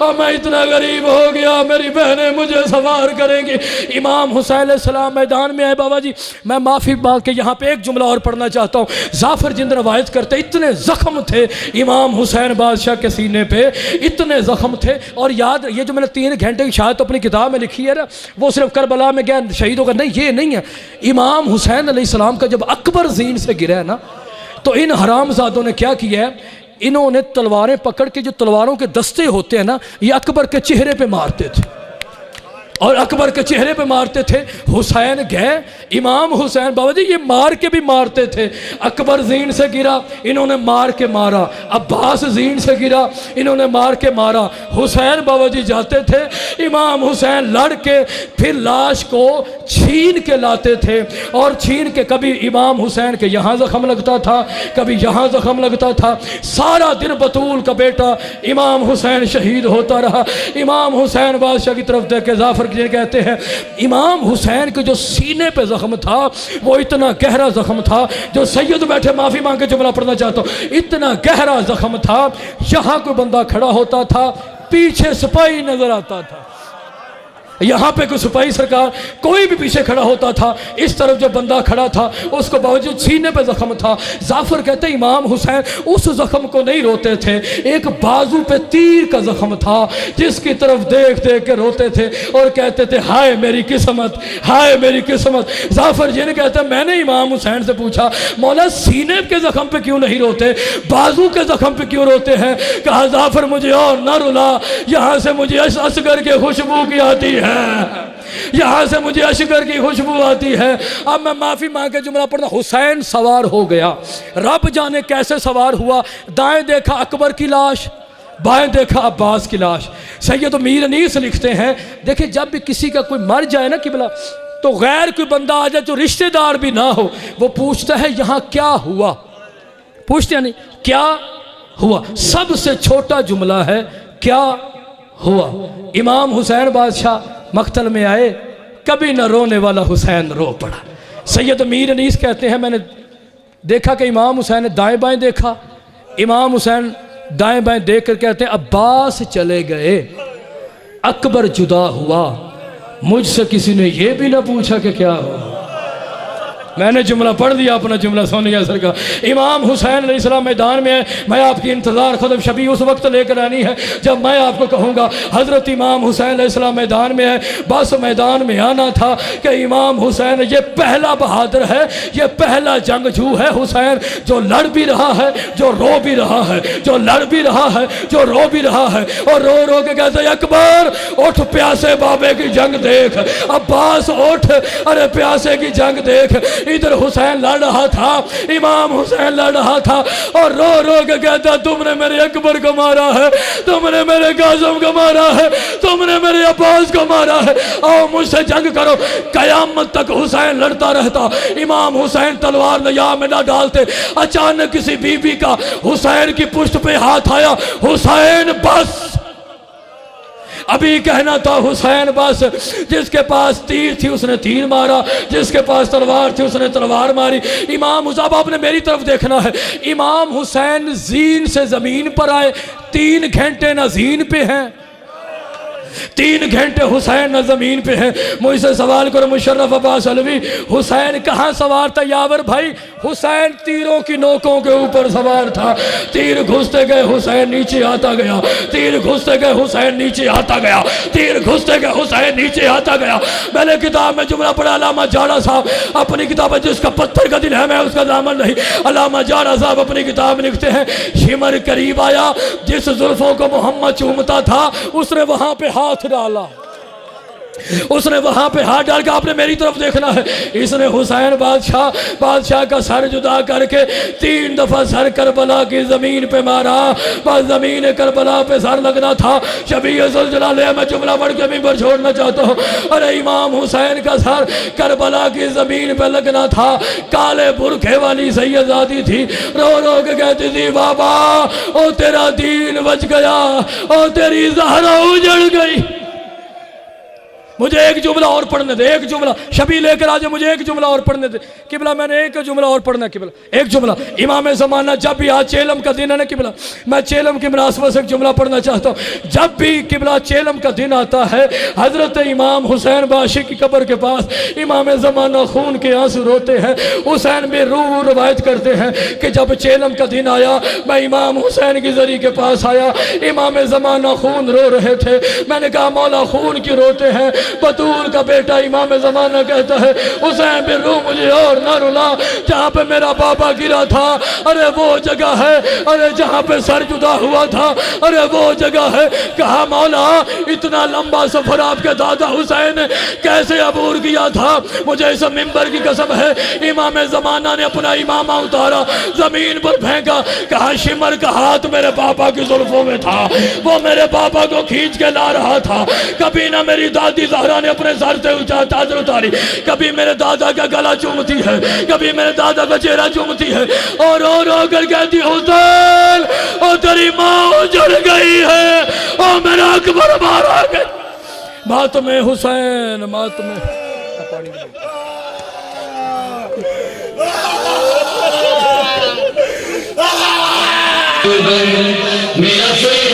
और मैं इतना गरीब हो गया, मेरी बहनें मुझे सवार करेंगी। इमाम हुसैन अलैहिस्सलाम मैदान में आए। बाबा जी मैं माफ़ी मांग के यहाँ पे एक जुमला और पढ़ना चाहता हूँ। जाफर जिंद रवायत करते इतने ज़ख्म थे इमाम हुसैन बादशाह के सीने पे, इतने ज़ख्म थे। और याद ये जो मैंने 3 घंटे की शायद तो अपनी किताब में लिखी है ना, वो सिर्फ करबला में गया शहीद होगा, नहीं ये नहीं है। इमाम हुसैन अलैहिस्सलाम का जब अकबर जीन से गिरा है ना, तो इन हरामजादों ने क्या किया है, इन्होंने तलवारें पकड़ के, जो तलवारों के दस्ते होते हैं ना, ये अकबर के चेहरे पे मारते थे और अकबर के चेहरे पे मारते थे। हुसैन गए, इमाम हुसैन बाबा जी ये मार के भी मारते थे। अकबर जीन से गिरा, इन्होंने मार के मारा। अब्बास जीन से गिरा, इन्होंने मार के मारा। हुसैन बाबा जी जाते थे, इमाम हुसैन लड़ के फिर लाश को छीन के लाते थे और छीन के कभी इमाम हुसैन के यहाँ ज़ख्म लगता था, कभी यहाँ ज़ख्म लगता था। सारा दिन बतूल का बेटा इमाम हुसैन शहीद होता रहा। इमाम हुसैन बादशाह की तरफ देख के जाफर कहते हैं इमाम हुसैन के जो सीने पे जख्म था वो इतना गहरा जख्म था, जो सैयद बैठे माफी मांग के जुमला पढ़ना चाहता हूँ, इतना गहरा जख्म था, यहाँ कोई बंदा खड़ा होता था पीछे सिपाही नजर आता था, यहाँ पे कोई सिपाही सरकार कोई भी पीछे खड़ा होता था, इस तरफ जो बंदा खड़ा था उसको बावजूद सीने पे जख्म था। जाफर कहते इमाम हुसैन उस जख्म को नहीं रोते थे, एक बाजू पे तीर का जख्म था जिसकी तरफ देख देख के रोते थे और कहते थे हाय मेरी किस्मत, हाय मेरी किस्मत। जाफर जी ने कहते मैंने इमाम हुसैन से पूछा मौला सीने के जख्म पे क्यों नहीं रोते, बाजू के जख्म पे क्यों रोते हैं? कहा जाफर मुझे और न रुला, यहाँ से मुझे असगर के खुशबू की आती है, यहाँ से मुझे अशकर की खुशबू आती है। अब मैं माफी मांग के जुमला पढ़ना, हुसैन सवार हो गया, रब जाने कैसे सवार हुआ। दाएं देखा अकबर की लाश, बाएं देखा अब्बास की लाश। सैयद मीर अनीस लिखते हैं देखिए जब भी किसी का कोई मर जाए ना किबला, तो गैर कोई बंदा आ जाए जो रिश्तेदार भी ना हो, वो पूछता है यहाँ क्या हुआ, पूछते नहीं क्या हुआ, सबसे छोटा जुमला है क्या हुआ। इमाम हुसैन बादशाह मक्तल में आए, कभी न रोने वाला हुसैन रो पड़ा। सैयद मीर अनीस कहते हैं मैंने देखा कि इमाम हुसैन ने दाएं बाएं देखा, इमाम हुसैन दाएं बाएं देख कर कहते हैं अब्बास चले गए, अकबर जुदा हुआ, मुझसे किसी ने ये भी ना पूछा कि क्या हुआ। मैंने जुमला पढ़ दिया, अपना जुमला सुन लिया सर का। इमाम हुसैन अलैहिस्सलाम मैदान में है, मैं आपकी इंतज़ार खुद शबी उस वक्त लेकर आनी है जब मैं आपको कहूँगा हज़रत इमाम हुसैन अलैहिस्सलाम मैदान में है। बस मैदान में आना था कि इमाम हुसैन ये पहला बहादुर है, ये पहला जंगजू है हुसैन, जो लड़ भी रहा है, जो रो भी रहा है, जो लड़ भी रहा है, जो रो भी रहा है। और रो रो के कहते अकबर उठ प्यासे बाबे की जंग देख, अब्बास उठ अरे प्यासे की जंग देख। इधर हुसैन लड़ रहा था, इमाम हुसैन लड़ रहा था और रो रो के कहता तुमने मेरे अकबर को मारा है, तुमने मेरे कासिम को मारा है, तुमने मेरे अब्बास को मारा है, आओ मुझसे जंग करो। कयामत तक हुसैन लड़ता रहता, इमाम हुसैन तलवार नया में ना डालते। अचानक किसी बीबी का हुसैन की पुष्ट पे हाथ आया, हुसैन बस अभी कहना था हुसैन बस। जिसके पास तीर थी उसने तीर मारा, जिसके पास तलवार थी उसने तलवार मारी। इमाम हुसैन आपने मेरी तरफ देखना है, इमाम हुसैन जीन से जमीन पर आए, 3 घंटे ना जीन पे हैं, 3 घंटे हुसैन न जमीन पे है। मुझसे सवाल करो मुशर्रफ अब्बास अलवी, हुसैन कहाँ सवार था यावर भाई? हुसैन तीरों की नोकों के ऊपर सवार था। तीर घुसते गए हुसैन नीचे आता गया, तीर घुसते गए हुसैन नीचे आता गया, तीर घुसते गए हुसैन नीचे आता गया। मैंने किताब में जुमला पढ़ा, अल्लामा जाड़ा साहब अपनी किताब में जिसका पत्थर का दिल है मैं उसका दामन नहीं, अल्लामा जाड़ा साहब अपनी किताब में लिखते हैं शिमर करीब आया, जिस जुल्फों को मोहम्मद चूमता था उसने वहां पे हाथ डाला, उसने वहां पे हाथ डाल के आपने मेरी तरफ देखना है। इसने हुसैन बादशाह का सर जुदा करके 3 दफा सर करबला की जमीन पे मारा, बस जमीन करबला पे सर लगना था। शबीह ज़ुलजलाल मैं जुमला पढ़ के मिंबर छोड़ना चाहता हूँ। अरे इमाम हुसैन का सर करबला की जमीन पे लगना था। काले बुरखे वाली सैयदादी थी, रो रो के कहती थी बाबा ओ तेरा दीन बच गया, ओ तेरी ज़हरा उजड़ गई। मुझे एक जुमला और पढ़ने दे, एक जुमला शबी लेकर आ जाए, मुझे एक जुमला और पढ़ने दे किबला, मैंने एक जुमला और पढ़ना किबला, एक जुमला। इमाम ज़माना जब भी आज चेलम का दिन है ना किबला, मैं चेलम की मुनासबत से एक जुमला पढ़ना चाहता हूँ। जब भी किबला चेलम का दिन आता है, हज़रत इमाम हुसैन बाशी की कब्र के पास इमाम ज़माना खून के आंसू रोते हैं। हुसैन भी रूह रवायत करते हैं कि जब चेलम का दिन आया, मैं इमाम हुसैन की जरी के पास आया, इमाम ज़माना खून रो रहे थे। मैंने कहा मौला खून क्यों रोते हैं? बतूल का बेटा इमाम ज़माना कहता है हुसैन बिन रू मुझे और ना रुला, जहाँ पे मेरा बाबा गिरा था अरे वो जगह है, अरे जहाँ पे सर जुदा हुआ था अरे वो जगह है। कहा मौला इतना लंबा सफर आपके दादा हुसैन कैसे अबूर किया था? मुझे इस मिंबर की कसम है, इमाम ज़माना ने अपना इमामा उतारा, जमीन पर फेंका, कहा शिमर का हाथ मेरे पापा की जुल्फों में था, वो मेरे पापा को खींच के ला रहा था। कभी ना मेरी दादी ज़हरा ने अपने सर से ऊंचा चादर उतारी, कभी मेरे दादा का गला चूमती है, कभी मेरे दादा का चेहरा चूमती है, और रो रो कर कहती हुसैन ओ तेरी माँ उजड़ गई है, ओ मेरा अकबर मारा गया। बात में हुसैन, बात में मेरा